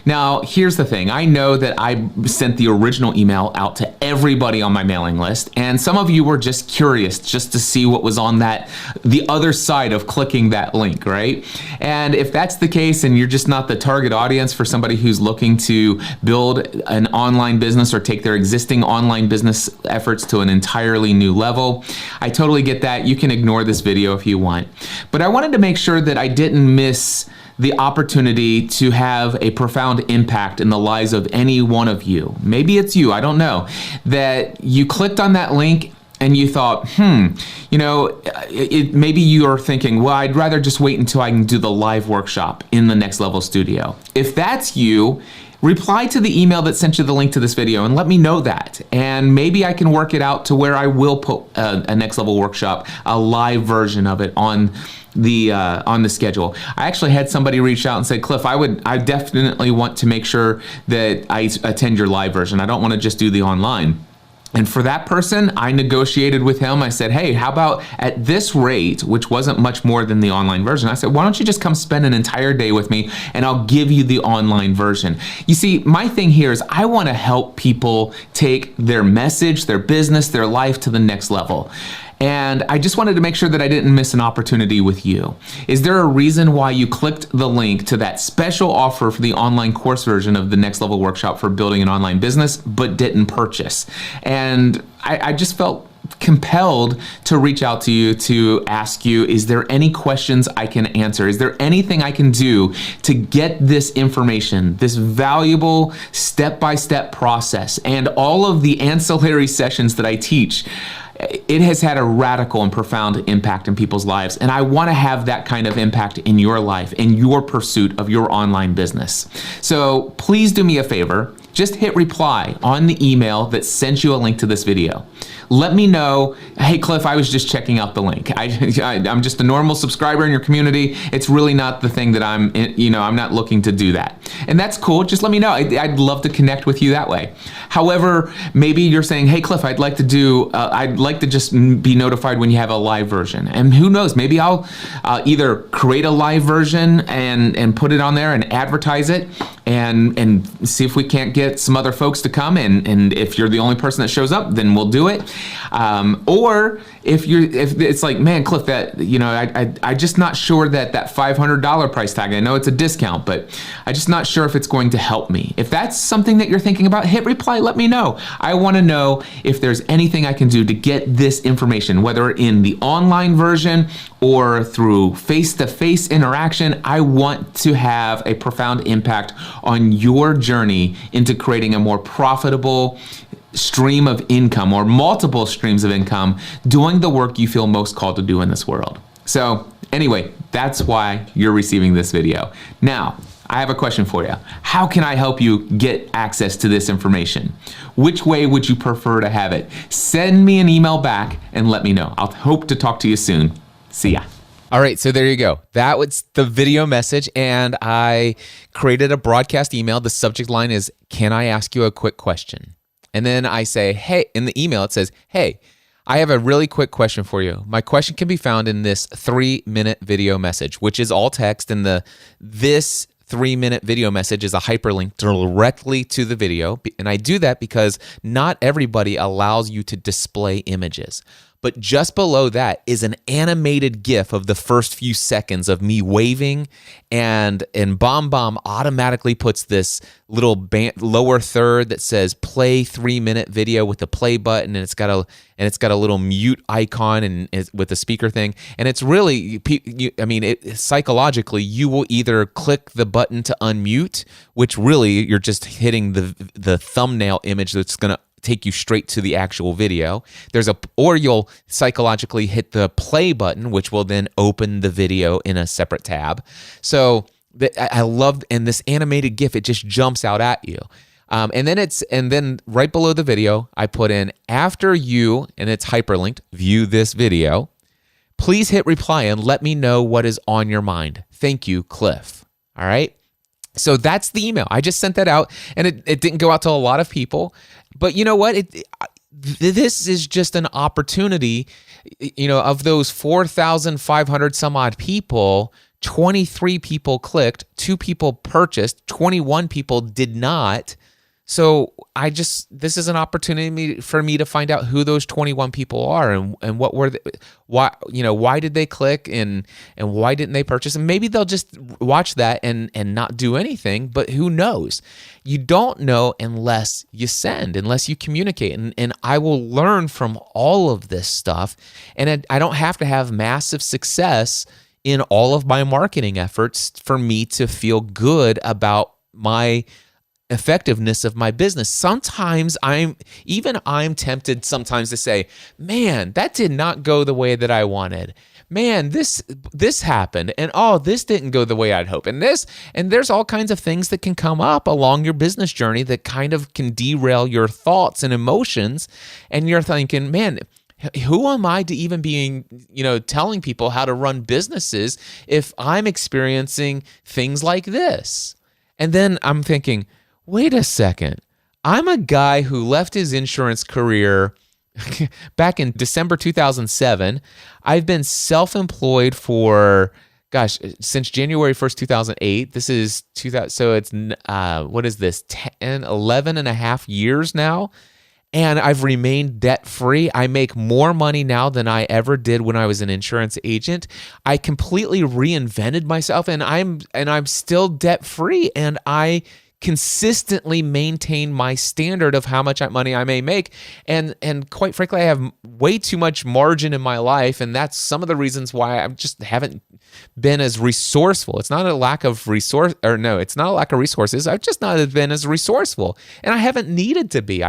Now, here's the thing. I know that I sent the original email out to everybody on my mailing list, and some of you were just curious just to see what was on the other side of clicking that link, right? And if that's the case and you're just not the target audience for somebody who's looking to build an online business or take their existing online business efforts to an entirely new level, I totally get that. You can ignore this video if you want. But I wanted to make sure that I didn't miss the opportunity to have a profound impact in the lives of any one of you. Maybe it's you, I don't know, that you clicked on that link and you thought, maybe you are thinking, well, I'd rather just wait until I can do the live workshop in the Next Level Studio. If that's you, reply to the email that sent you the link to this video and let me know that. And maybe I can work it out to where I will put a Next Level Workshop, a live version of it on the schedule. I actually had somebody reach out and say, Cliff, I definitely want to make sure that I attend your live version. I don't want to just do the online. And for that person, I negotiated with him. I said, hey, how about at this rate, which wasn't much more than the online version, I said, why don't you just come spend an entire day with me and I'll give you the online version. You see, my thing here is I want to help people take their message, their business, their life to the next level. And I just wanted to make sure that I didn't miss an opportunity with you. Is there a reason why you clicked the link to that special offer for the online course version of the Next Level Workshop for Building an Online Business, but didn't purchase? And I just felt compelled to reach out to you to ask you, is there any questions I can answer? Is there anything I can do to get this information, this valuable step-by-step process, and all of the ancillary sessions that I teach? It has had a radical and profound impact in people's lives, and I want to have that kind of impact in your life, in your pursuit of your online business. So please do me a favor, just hit reply on the email that sent you a link to this video. Let me know, hey Cliff, I was just checking out the link. I'm just a normal subscriber in your community. It's really not the thing that I'm not looking to do that. And that's cool, just let me know. I'd love to connect with you that way. However, maybe you're saying, hey Cliff, I'd like to just be notified when you have a live version. And who knows, maybe I'll either create a live version and put it on there and advertise it and see if we can't get some other folks to come, and if you're the only person that shows up, then we'll do it. Or if it's like, man, Cliff, that I'm just not sure that $500 price tag, I know it's a discount, but I'm just not sure if it's going to help me. If that's something that you're thinking about, hit reply, let me know. I want to know if there's anything I can do to get this information, whether in the online version or through face-to-face interaction. I want to have a profound impact on your journey into creating a more profitable stream of income, or multiple streams of income, doing the work you feel most called to do in this world. So anyway, that's why you're receiving this video. Now, I have a question for you. How can I help you get access to this information? Which way would you prefer to have it? Send me an email back and let me know. I'll hope to talk to you soon. See ya. All right, so there you go. That was the video message, and I created a broadcast email. The subject line is, can I ask you a quick question? And then I say, hey, in the email it says, hey, I have a really quick question for you. My question can be found in this 3-minute video message, which is all text, and this 3-minute video message is a hyperlink directly to the video. And I do that because not everybody allows you to display images. But just below that is an animated GIF of the first few seconds of me waving, and BombBomb automatically puts this little lower third that says play 3-minute video with the play button, and it's got a little mute icon and with the speaker thing. And it's really, psychologically, you will either click the button to unmute, which really you're just hitting the thumbnail image that's going to take you straight to the actual video. Or you'll psychologically hit the play button, which will then open the video in a separate tab. So I love, and this animated GIF, it just jumps out at you. And then right below the video, I put in, after you, and it's hyperlinked, view this video, please hit reply and let me know what is on your mind. Thank you, Cliff. All right. So that's the email. I just sent that out, and it didn't go out to a lot of people. But you know what? This is just an opportunity. Of those 4,500 some odd people, 23 people clicked, 2 people purchased, 21 people did not. So this is an opportunity for me to find out who those 21 people are and what were why did they click and why didn't they purchase? And maybe they'll just watch that and not do anything, but who knows? You don't know unless you send, unless you communicate. And I will learn from all of this stuff. And I don't have to have massive success in all of my marketing efforts for me to feel good about my effectiveness of my business. Sometimes I'm tempted sometimes to say, man, that did not go the way that I wanted. Man, this happened, and this didn't go the way I'd hope. And there's all kinds of things that can come up along your business journey that kind of can derail your thoughts and emotions. And you're thinking, man, who am I to even be, telling people how to run businesses if I'm experiencing things like this? And then I'm thinking, wait a second. I'm a guy who left his insurance career back in December 2007. I've been self-employed for, since January 1st, 2008. This is 2000. So it's, what is this? 11 and a half years now. And I've remained debt-free. I make more money now than I ever did when I was an insurance agent. I completely reinvented myself, and I'm still debt-free, and I consistently maintain my standard of how much money I may make. And quite frankly, I have way too much margin in my life, and that's some of the reasons why I just haven't been as resourceful. It's not a lack of resources. I've just not been as resourceful, and I haven't needed to be.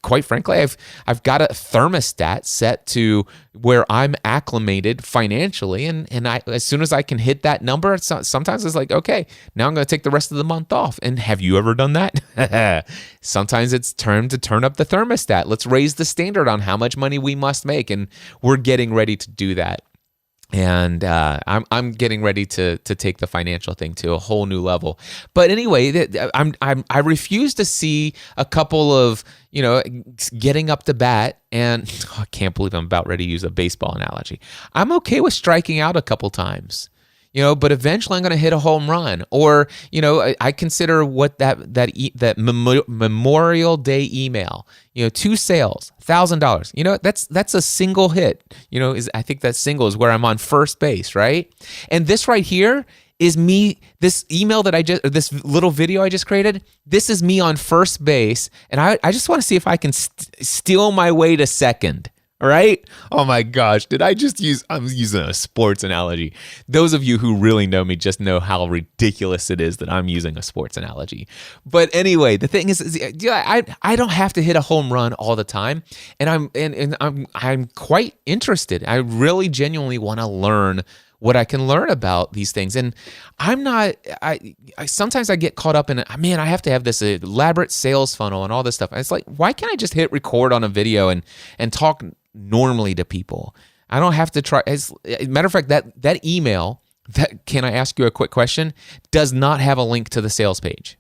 Quite frankly, I've got a thermostat set to where I'm acclimated financially, and as soon as I can hit that number, sometimes it's like, okay, now I'm going to take the rest of the month off. And have you ever done that? Sometimes it's time to turn up the thermostat. Let's raise the standard on how much money we must make, and we're getting ready to do that. And I'm getting ready to take the financial thing to a whole new level. But anyway, I refuse to see a couple of getting up to bat, and I can't believe I'm about ready to use a baseball analogy. I'm okay with striking out a couple times, but eventually I'm going to hit a home run. Or I consider what that Memorial Day email. 2 sales, $1,000. That's a single hit. I think that single is where I'm on first base, right? And this right here is me. This email this little video I just created. This is me on first base, and I just want to see if I can steal my way to second. All right? Oh my gosh, I'm using a sports analogy. Those of you who really know me just know how ridiculous it is that I'm using a sports analogy. But anyway, the thing is I don't have to hit a home run all the time, and I'm quite interested. I really genuinely want to learn what I can learn about these things. And I'm not, I sometimes I get caught up in, man, I have to have this elaborate sales funnel and all this stuff. It's like, why can't I just hit record on a video and talk normally to people? I don't have to try. As a matter of fact, that email, can I ask you a quick question, does not have a link to the sales page.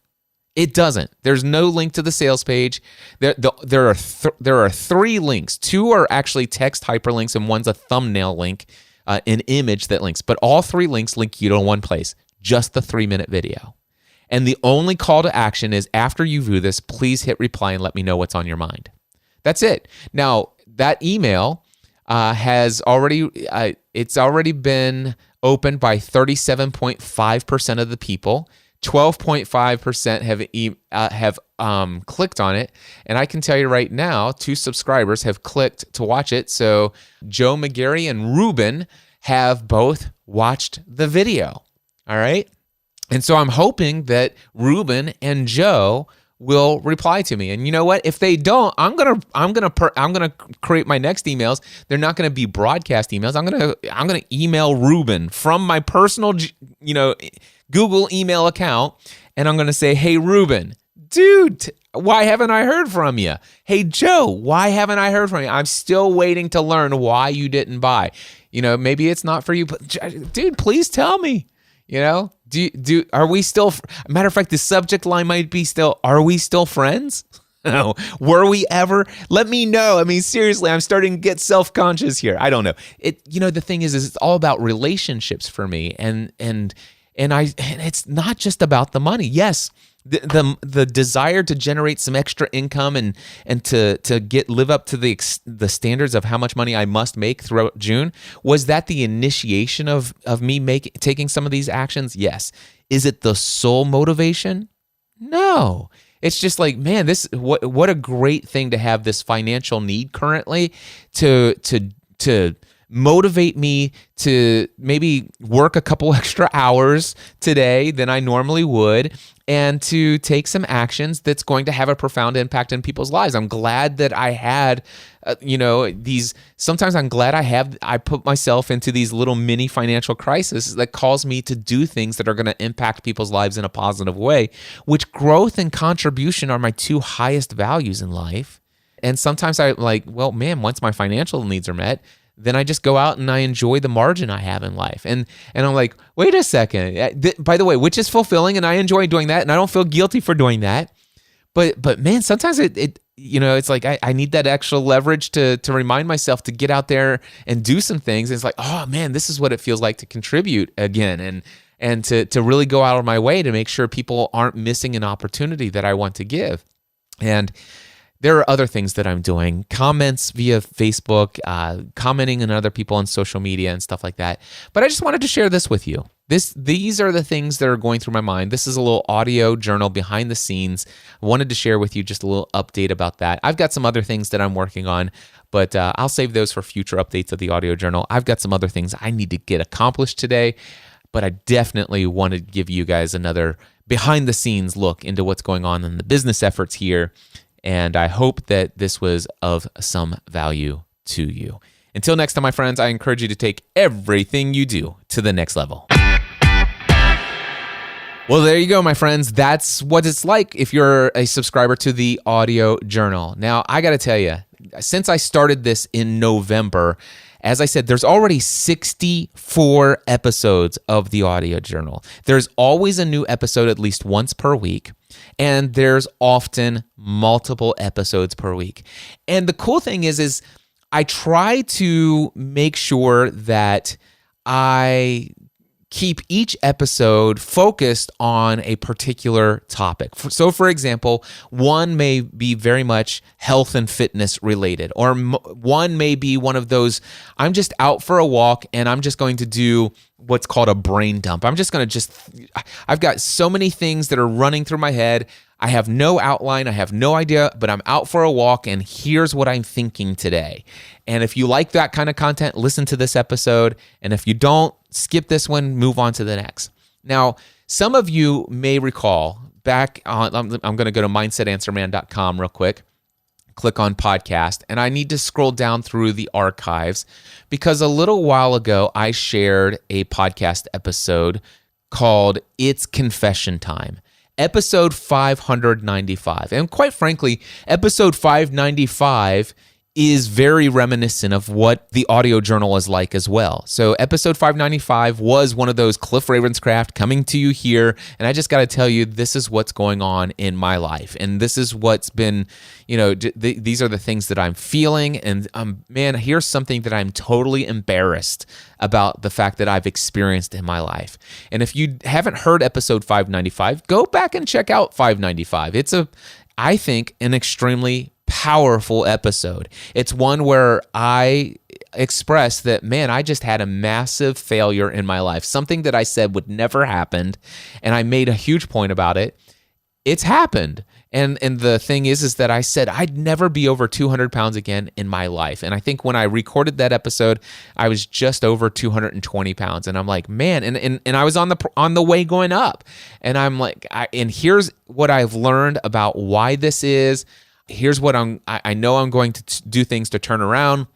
It doesn't. There's no link to the sales page. There are 3 links. 2 are actually text hyperlinks, and one's a thumbnail link, an image that links. But all 3 links link you to one place, just the 3-minute video. And the only call to action is, after you view this, please hit reply and let me know what's on your mind. That's it. Now, that email has already it's already been opened by 37.5% of the people. 12.5% have clicked on it, and I can tell you right now, 2 subscribers have clicked to watch it. So Joe McGarry and Ruben have both watched the video. All right, and so I'm hoping that Ruben and Joe will reply to me. And you know what? If they don't, I'm gonna create my next emails. They're not gonna be broadcast emails. I'm gonna email Ruben from my personal, Google email account, and I'm gonna say, hey Ruben, dude, why haven't I heard from you? Hey Joe, why haven't I heard from you? I'm still waiting to learn why you didn't buy. Maybe it's not for you, but dude, please tell me. Are we still? Matter of fact, the subject line might be still, are we still friends? No. Were we ever? Let me know. I mean, seriously, I'm starting to get self-conscious here. I don't know. The thing is it's all about relationships for me, and it's not just about the money. Yes, the desire to generate some extra income and to live up to the standards of how much money I must make throughout June. Was that the initiation of me taking some of these actions? Yes. Is it the sole motivation? No. It's just like, man, what a great thing to have this financial need currently to motivate me to maybe work a couple extra hours today than I normally would, and to take some actions that's going to have a profound impact in people's lives. I'm glad that I had, sometimes I'm glad I put myself into these little mini financial crises that cause me to do things that are going to impact people's lives in a positive way, which growth and contribution are my 2 highest values in life. And sometimes I'm like, well, man, once my financial needs are met, then I just go out and I enjoy the margin I have in life. And I'm like, wait a second. By the way, which is fulfilling, and I enjoy doing that, and I don't feel guilty for doing that. But man, sometimes it's like I need that extra leverage to remind myself to get out there and do some things. And it's like, oh man, this is what it feels like to contribute again, and to really go out of my way to make sure people aren't missing an opportunity that I want to give. And there are other things that I'm doing, comments via Facebook, commenting on other people on social media and stuff like that. But I just wanted to share this with you. These are the things that are going through my mind. This is a little audio journal behind the scenes. I wanted to share with you just a little update about that. I've got some other things that I'm working on, but I'll save those for future updates of the audio journal. I've got some other things I need to get accomplished today, but I definitely want to give you guys another behind the scenes look into what's going on in the business efforts here. And I hope that this was of some value to you. Until next time, my friends, I encourage you to take everything you do to the next level. Well, there you go, my friends. That's what it's like if you're a subscriber to the audio journal. Now, I got to tell you, since I started this in November, as I said, there's already 64 episodes of the audio journal. There's always a new episode at least once per week, and there's often multiple episodes per week. And the cool thing is I try to make sure that I keep each episode focused on a particular topic. So, for example, one may be very much health and fitness related, or one may be one of those, I'm just out for a walk and I'm just going to do what's called a brain dump. I've got so many things that are running through my head. I have no outline, I have no idea, but I'm out for a walk and here's what I'm thinking today. And if you like that kind of content, listen to this episode. And if you don't, skip this one, move on to the next. Now, some of you may recall back on, I'm going to go to mindsetanswerman.com real quick. click on podcast, and I need to scroll down through the archives because a little while ago I shared a podcast episode called It's Confession Time, episode 595. And quite frankly, episode 595 is very reminiscent of what the audio journal is like as well. So episode 595 was one of those Cliff Ravenscraft coming to you here. And I just got to tell you, this is what's going on in my life. And this is what's been, these are the things that I'm feeling. And man, here's something that I'm totally embarrassed about the fact that I've experienced in my life. And if you haven't heard episode 595, go back and check out 595. It's I think, an extremely powerful episode. It's one where I expressed that, man, I just had a massive failure in my life, something that I said would never happen, and I made a huge point about it. It's happened. And the thing is that I said I'd never be over 200 pounds again in my life. And I think when I recorded that episode, I was just over 220 pounds. And I'm like, man, and I was on the way going up. And I'm like, and here's what I've learned about why this is. Here's what I know I'm going to do things to turn around.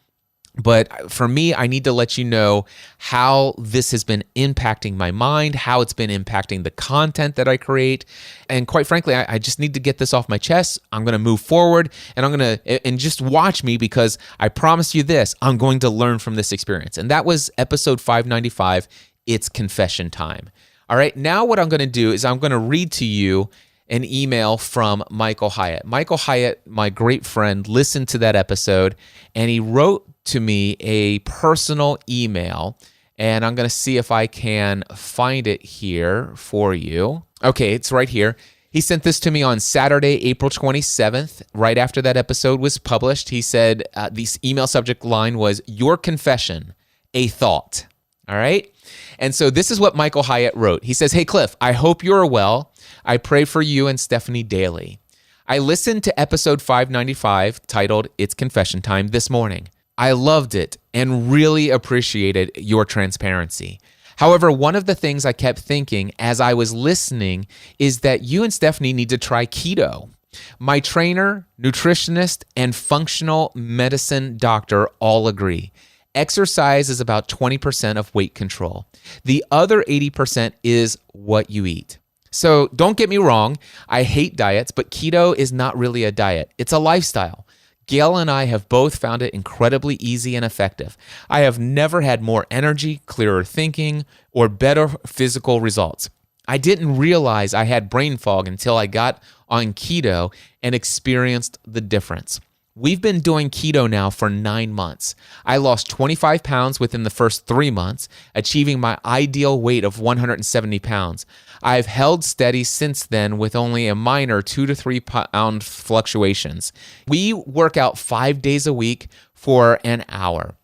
But for me, I need to let you know how this has been impacting my mind, how it's been impacting the content that I create. And quite frankly, I just need to get this off my chest. I'm going to move forward, and just watch me, because I promise you this, I'm going to learn from this experience. And that was episode 595, It's Confession Time. All right, now what I'm going to do is I'm going to read to you an email from Michael Hyatt. Michael Hyatt, my great friend, listened to that episode, and he wrote to me a personal email, and I'm going to see if I can find it here for you. Okay, it's right here. He sent this to me on Saturday, April 27th, right after that episode was published. He said the email subject line was, "Your confession, a thought." All right? And so this is what Michael Hyatt wrote. He says, "Hey, Cliff, I hope you're well. I pray for you and Stephanie daily. I listened to episode 595 titled It's Confession Time this morning. I loved it and really appreciated your transparency. However, one of the things I kept thinking as I was listening is that you and Stephanie need to try keto. My trainer, nutritionist, and functional medicine doctor all agree. Exercise is about 20% of weight control. The other 80% is what you eat. So don't get me wrong, I hate diets, but keto is not really a diet. It's a lifestyle. Gail and I have both found it incredibly easy and effective. I have never had more energy, clearer thinking, or better physical results. I didn't realize I had brain fog until I got on keto and experienced the difference. We've been doing keto now for 9 months. I lost 25 pounds within the first 3 months, achieving my ideal weight of 170 pounds. I've held steady since then with only a minor 2 to 3 pound fluctuations. We work out 5 days a week for an hour.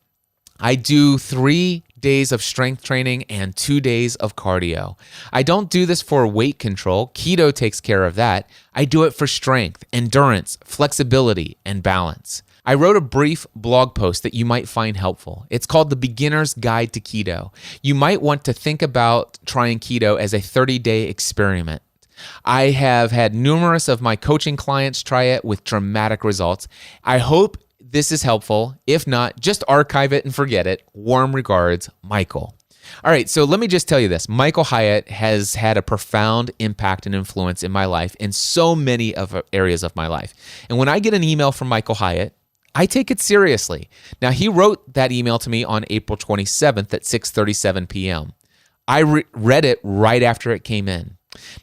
I do 3 days of strength training and 2 days of cardio. I don't do this for weight control. Keto takes care of that. I do it for strength, endurance, flexibility, and balance. I wrote a brief blog post that you might find helpful. It's called The Beginner's Guide to Keto. You might want to think about trying keto as a 30-day experiment. I have had numerous of my coaching clients try it with dramatic results. I hope this is helpful. If not, just archive it and forget it. Warm regards, Michael. All right, so let me just tell you this. Michael Hyatt has had a profound impact and influence in my life in so many areas of my life. And when I get an email from Michael Hyatt, I take it seriously. Now, he wrote that email to me on April 27th at 6:37 p.m. I read it right after it came in.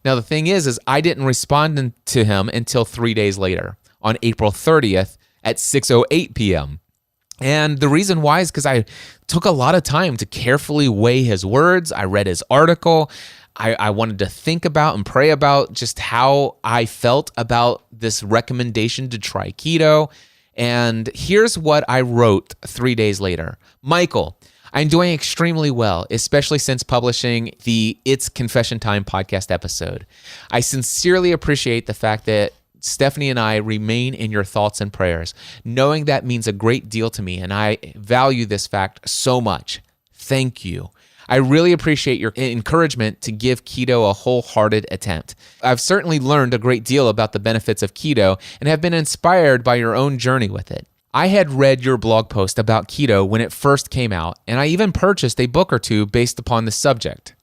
Now, the thing is I didn't respond to him until 3 days later, on April 30th at 6:08 p.m. And the reason why is because I took a lot of time to carefully weigh his words. I read his article. I wanted to think about and pray about just how I felt about this recommendation to try keto. And here's what I wrote 3 days later. Michael, I'm doing extremely well, especially since publishing the It's Confession Time podcast episode. I sincerely appreciate the fact that Stephanie and I remain in your thoughts and prayers. Knowing that means a great deal to me, and I value this fact so much. Thank you. I really appreciate your encouragement to give keto a wholehearted attempt. I've certainly learned a great deal about the benefits of keto and have been inspired by your own journey with it. I had read your blog post about keto when it first came out, and I even purchased a book or two based upon the subject.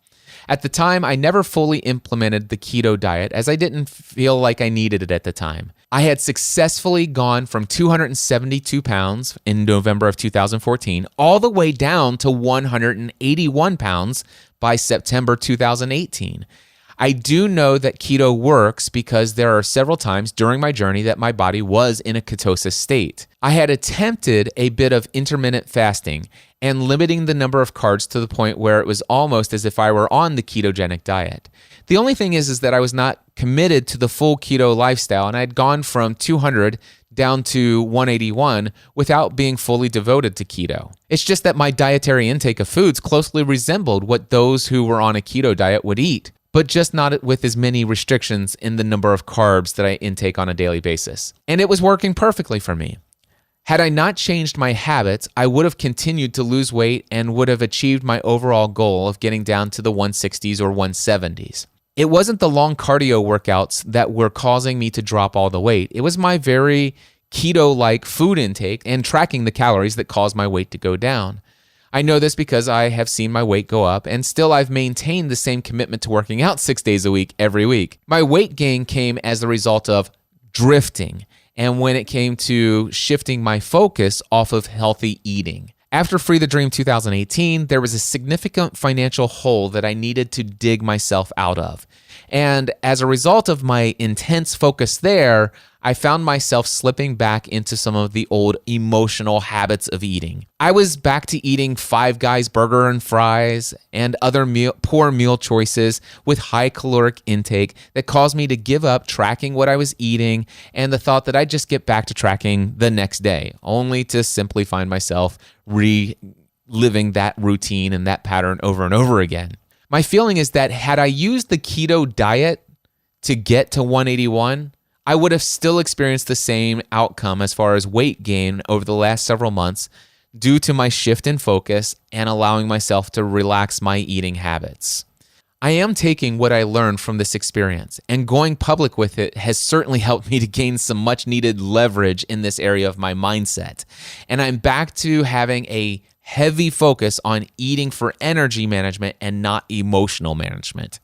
At the time, I never fully implemented the keto diet as I didn't feel like I needed it at the time. I had successfully gone from 272 pounds in November of 2014 all the way down to 181 pounds by September 2018. I do know that keto works because there are several times during my journey that my body was in a ketosis state. I had attempted a bit of intermittent fasting and limiting the number of carbs to the point where it was almost as if I were on the ketogenic diet. The only thing is that I was not committed to the full keto lifestyle, and I had gone from 200 down to 181 without being fully devoted to keto. It's just that my dietary intake of foods closely resembled what those who were on a keto diet would eat, but just not with as many restrictions in the number of carbs that I intake on a daily basis. And it was working perfectly for me. Had I not changed my habits, I would have continued to lose weight and would have achieved my overall goal of getting down to the 160s or 170s. It wasn't the long cardio workouts that were causing me to drop all the weight. It was my very keto-like food intake and tracking the calories that caused my weight to go down. I know this because I have seen my weight go up, and still I've maintained the same commitment to working out 6 days a week, every week. My weight gain came as the result of drifting, and when it came to shifting my focus off of healthy eating. After Free the Dream 2018, there was a significant financial hole that I needed to dig myself out of. And as a result of my intense focus there, I found myself slipping back into some of the old emotional habits of eating. I was back to eating Five Guys burger and fries and other poor meal choices with high caloric intake that caused me to give up tracking what I was eating and the thought that I'd just get back to tracking the next day, only to simply find myself reliving that routine and that pattern over and over again. My feeling is that had I used the keto diet to get to 181, I would have still experienced the same outcome as far as weight gain over the last several months due to my shift in focus and allowing myself to relax my eating habits. I am taking what I learned from this experience, and going public with it has certainly helped me to gain some much needed leverage in this area of my mindset. And I'm back to having a heavy focus on eating for energy management and not emotional management.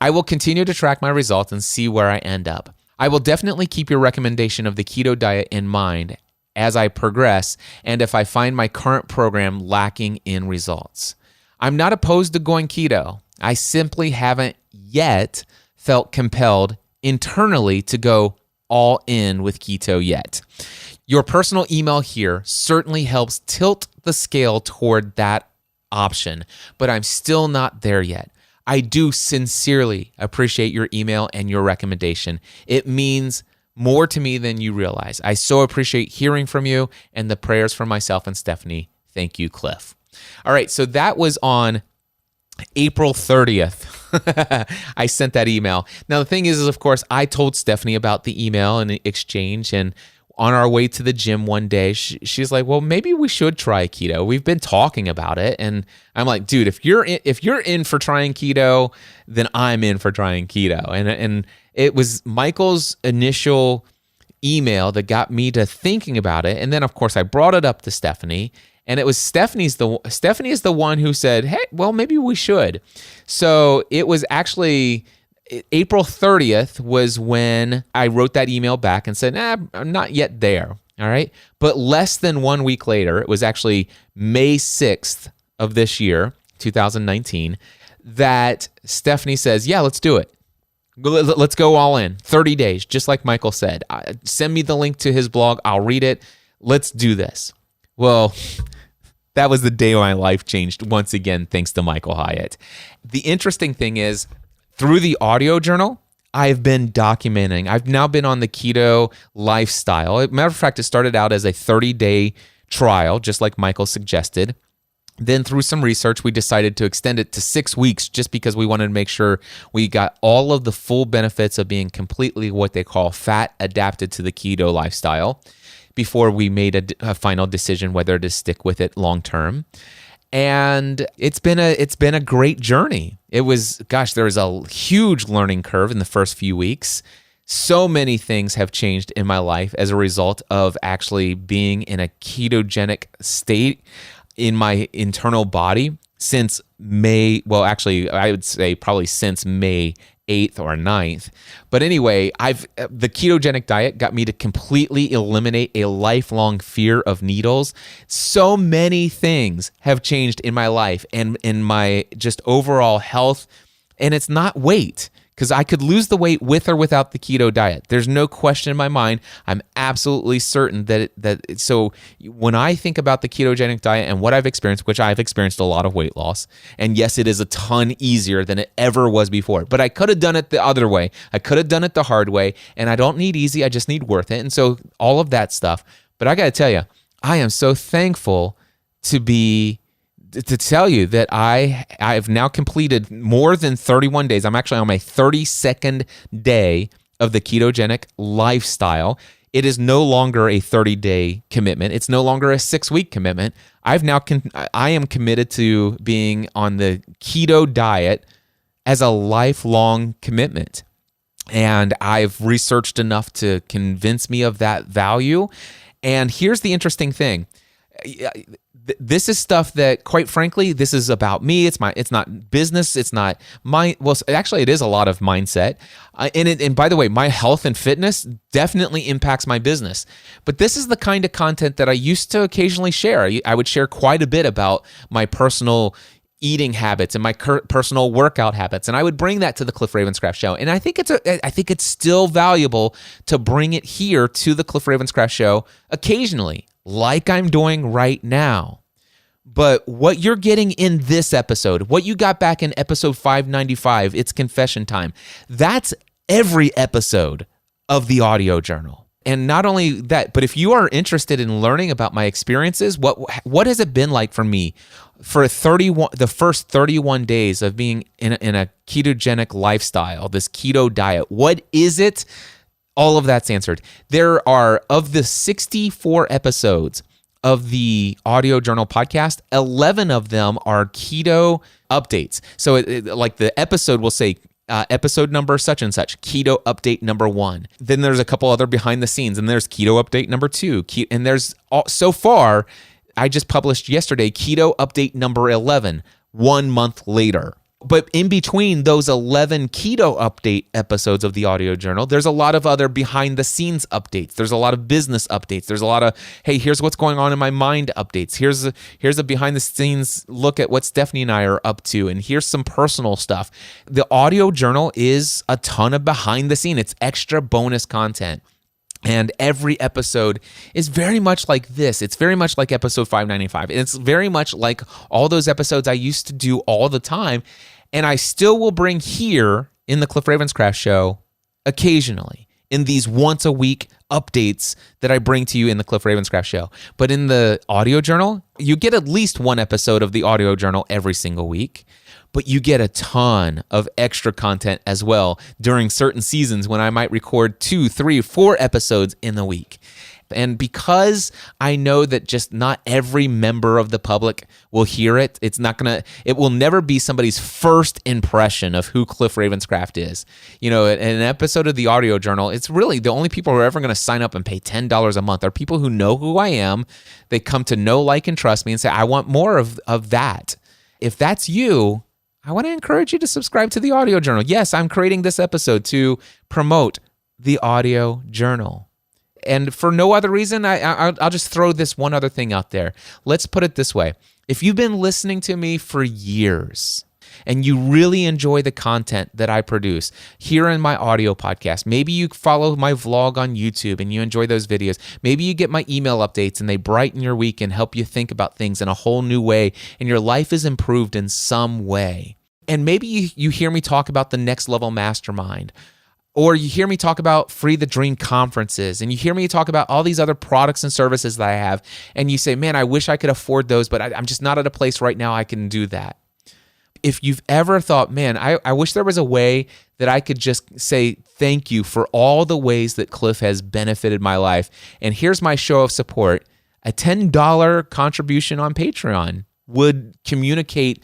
I will continue to track my results and see where I end up. I will definitely keep your recommendation of the keto diet in mind as I progress and if I find my current program lacking in results. I'm not opposed to going keto. I simply haven't yet felt compelled internally to go all in with keto yet. Your personal email here certainly helps tilt the scale toward that option, but I'm still not there yet. I do sincerely appreciate your email and your recommendation. It means more to me than you realize. I so appreciate hearing from you and the prayers for myself and Stephanie. Thank you, Cliff. All right, so that was on April 30th. I sent that email. Now, the thing is, of course, I told Stephanie about the email and the exchange, and on our way to the gym one day, she's like, well, maybe we should try keto. We've been talking about it. And I'm like, dude, if you're in for trying keto, then I'm in for trying keto. And it was Michael's initial email that got me to thinking about it. And then, of course, I brought it up to Stephanie. And it was Stephanie is the one who said, hey, well, maybe we should. So it was actually April 30th was when I wrote that email back and said, I'm not yet there, all right? But less than 1 week later, it was actually May 6th of this year, 2019, that Stephanie says, yeah, let's do it. Let's go all in, 30 days, just like Michael said. Send me the link to his blog. I'll read it. Let's do this. Well, that was the day my life changed once again, thanks to Michael Hyatt. The interesting thing is, through the audio journal, I've been documenting. I've now been on the keto lifestyle. As a matter of fact, it started out as a 30-day trial, just like Michael suggested. Then through some research, we decided to extend it to 6 weeks just because we wanted to make sure we got all of the full benefits of being completely what they call fat adapted to the keto lifestyle before we made a final decision whether to stick with it long term. And it's been a great journey. There was a huge learning curve in the first few weeks. So many things have changed in my life as a result of actually being in a ketogenic state in my internal body since May. Well, actually, I would say probably since May 8th or 9th. But anyway, the ketogenic diet got me to completely eliminate a lifelong fear of needles. So many things have changed in my life and in my just overall health. And it's not weight, because I could lose the weight with or without the keto diet. There's no question in my mind. I'm absolutely certain so when I think about the ketogenic diet and what I've experienced, which I've experienced a lot of weight loss, and yes, it is a ton easier than it ever was before, but I could have done it the other way. I could have done it the hard way, and I don't need easy. I just need worth it. And so all of that stuff. But I got to tell you, I am so thankful to tell you that I've now completed more than 31 days. I'm actually on my 32nd day of the ketogenic lifestyle. It is no longer a 30-day commitment. It's no longer a 6-week commitment. I am committed to being on the keto diet as a lifelong commitment. And I've researched enough to convince me of that value. And here's the interesting thing. This is stuff that, quite frankly, this is about me. It's not business. It's not my. Well, actually, it is a lot of mindset. And by the way, my health and fitness definitely impacts my business. But this is the kind of content that I used to occasionally share. I would share quite a bit about my personal eating habits and my personal workout habits, and I would bring that to the Cliff Ravenscraft Show. And I think it's still valuable to bring it here to the Cliff Ravenscraft Show occasionally, like I'm doing right now. But what you're getting in this episode, what you got back in episode 595, it's confession time. That's every episode of the audio journal. And not only that, but if you are interested in learning about my experiences, what has it been like for me for the first 31 days of being in a ketogenic lifestyle, this keto diet? What is it? All of that's answered. There are, of the 64 episodes of the Audio Journal podcast, 11 of them are keto updates. So like the episode will say, episode number such and such, keto update number 1. Then there's a couple other behind the scenes, and there's keto update number 2. And there's so far, I just published yesterday, keto update number 11, 1 month later. But in between those 11 keto update episodes of the Audio Journal, there's a lot of other behind the scenes updates. There's a lot of business updates. There's a lot of, hey, here's what's going on in my mind updates. Here's a behind the scenes look at what Stephanie and I are up to. And here's some personal stuff. The Audio Journal is a ton of behind the scene. It's extra bonus content. And every episode is very much like this. It's very much like episode 595. It's very much like all those episodes I used to do all the time. And I still will bring here in the Cliff Ravenscraft Show occasionally in these once a week updates that I bring to you in the Cliff Ravenscraft Show. But in the Audio Journal, you get at least one episode of the Audio Journal every single week. But you get a ton of extra content as well during certain seasons when I might record 2, 3, 4 episodes in the week. And because I know that just not every member of the public will hear it, it will never be somebody's first impression of who Cliff Ravenscraft is. You know, in an episode of the Audio Journal, it's really the only people who are ever going to sign up and pay $10 a month are people who know who I am. They come to know, like, and trust me and say, I want more of that. If that's you, I want to encourage you to subscribe to the Audio Journal. Yes, I'm creating this episode to promote the Audio Journal. And for no other reason, I'll just throw this one other thing out there. Let's put it this way. If you've been listening to me for years and you really enjoy the content that I produce here in my audio podcast, maybe you follow my vlog on YouTube and you enjoy those videos. Maybe you get my email updates and they brighten your week and help you think about things in a whole new way, and your life is improved in some way. And maybe you hear me talk about the Next Level Mastermind, or you hear me talk about Free the Dream conferences, and you hear me talk about all these other products and services that I have, and you say, man, I wish I could afford those, but I'm just not at a place right now I can do that. If you've ever thought, man, I wish there was a way that I could just say thank you for all the ways that Cliff has benefited my life, and here's my show of support, a $10 contribution on Patreon. would communicate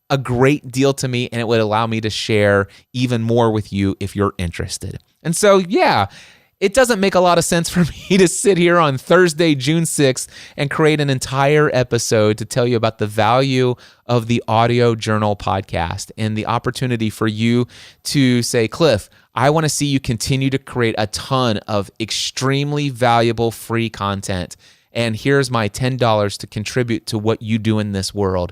a great deal to me, and it would allow me to share even more with you if you're interested. And so, yeah, it doesn't make a lot of sense for me to sit here on Thursday, June 6th, and create an entire episode to tell you about the value of the Audio Journal podcast and the opportunity for you to say, Cliff, I want to see you continue to create a ton of extremely valuable free content. And here's my $10 to contribute to what you do in this world.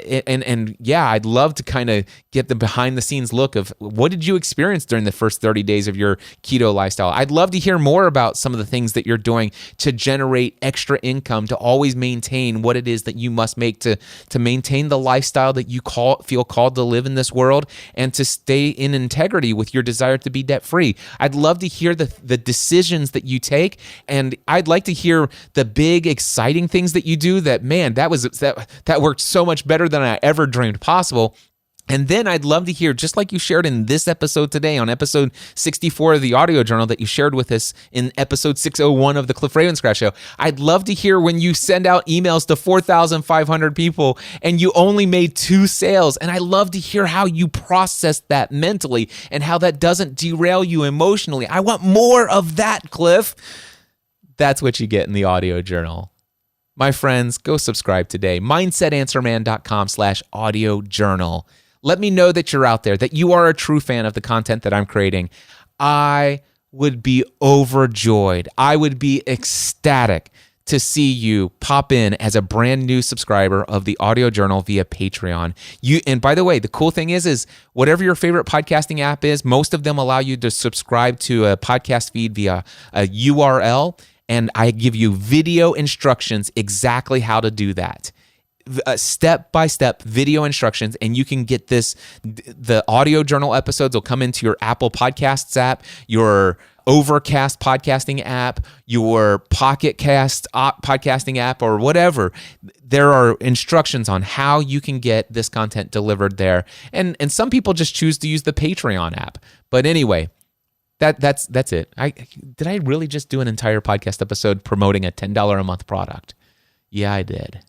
And yeah, I'd love to kind of get the behind the scenes look of what did you experience during the first 30 days of your keto lifestyle. I'd love to hear more about some of the things that you're doing to generate extra income, to always maintain what it is that you must make to maintain the lifestyle that you feel called to live in this world, and to stay in integrity with your desire to be debt free. I'd love to hear the decisions that you take, and I'd like to hear the big exciting things that you do that, man, that worked so much better than I ever dreamed possible. And then I'd love to hear, just like you shared in this episode today, on episode 64 of the Audio Journal that you shared with us in episode 601 of the Cliff Ravenscraft Show, I'd love to hear when you send out emails to 4,500 people and you only made 2 sales. And I love to hear how you process that mentally and how that doesn't derail you emotionally. I want more of that, Cliff. That's what you get in the Audio Journal. My friends, go subscribe today. MindsetAnswerMan.com/audio journal. Let me know that you're out there, that you are a true fan of the content that I'm creating. I would be overjoyed. I would be ecstatic to see you pop in as a brand new subscriber of the Audio Journal via Patreon. And by the way, the cool thing is whatever your favorite podcasting app is, most of them allow you to subscribe to a podcast feed via a URL. And I give you video instructions exactly how to do that. Step-by-step video instructions, and you can get this. The Audio Journal episodes will come into your Apple Podcasts app, your Overcast podcasting app, your Pocket Cast podcasting app, or whatever. There are instructions on how you can get this content delivered there. And some people just choose to use the Patreon app. But anyway, That's it. Did I really just do an entire podcast episode promoting a $10 a month product? Yeah, I did.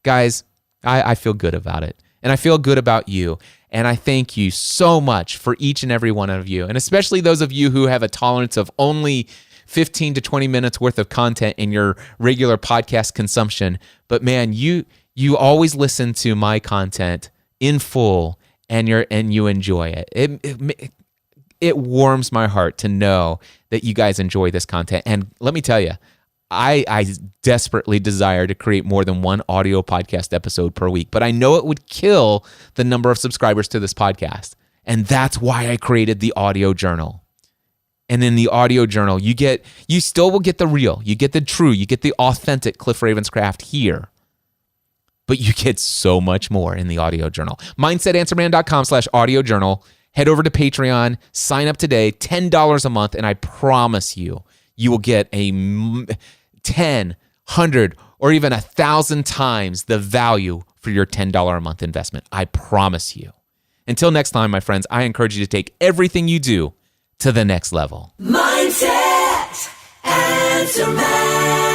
Guys, I feel good about it. And I feel good about you. And I thank you so much for each and every one of you. And especially those of you who have a tolerance of only 15 to 20 minutes worth of content in your regular podcast consumption. But man, you always listen to my content in full and you enjoy it. It warms my heart to know that you guys enjoy this content. And let me tell you, I desperately desire to create more than one audio podcast episode per week, but I know it would kill the number of subscribers to this podcast. And that's why I created the Audio Journal. And in the Audio Journal, you still will get the real, you get the true, you get the authentic Cliff Ravenscraft here. But you get so much more in the Audio Journal. MindsetAnswerMan.com/audio journal. Head over to Patreon, sign up today, $10 a month, and I promise you will get a 10, 100, or even 1,000 times the value for your $10 a month investment. I promise you. Until next time, my friends, I encourage you to take everything you do to the next level. Mindset Answer Man.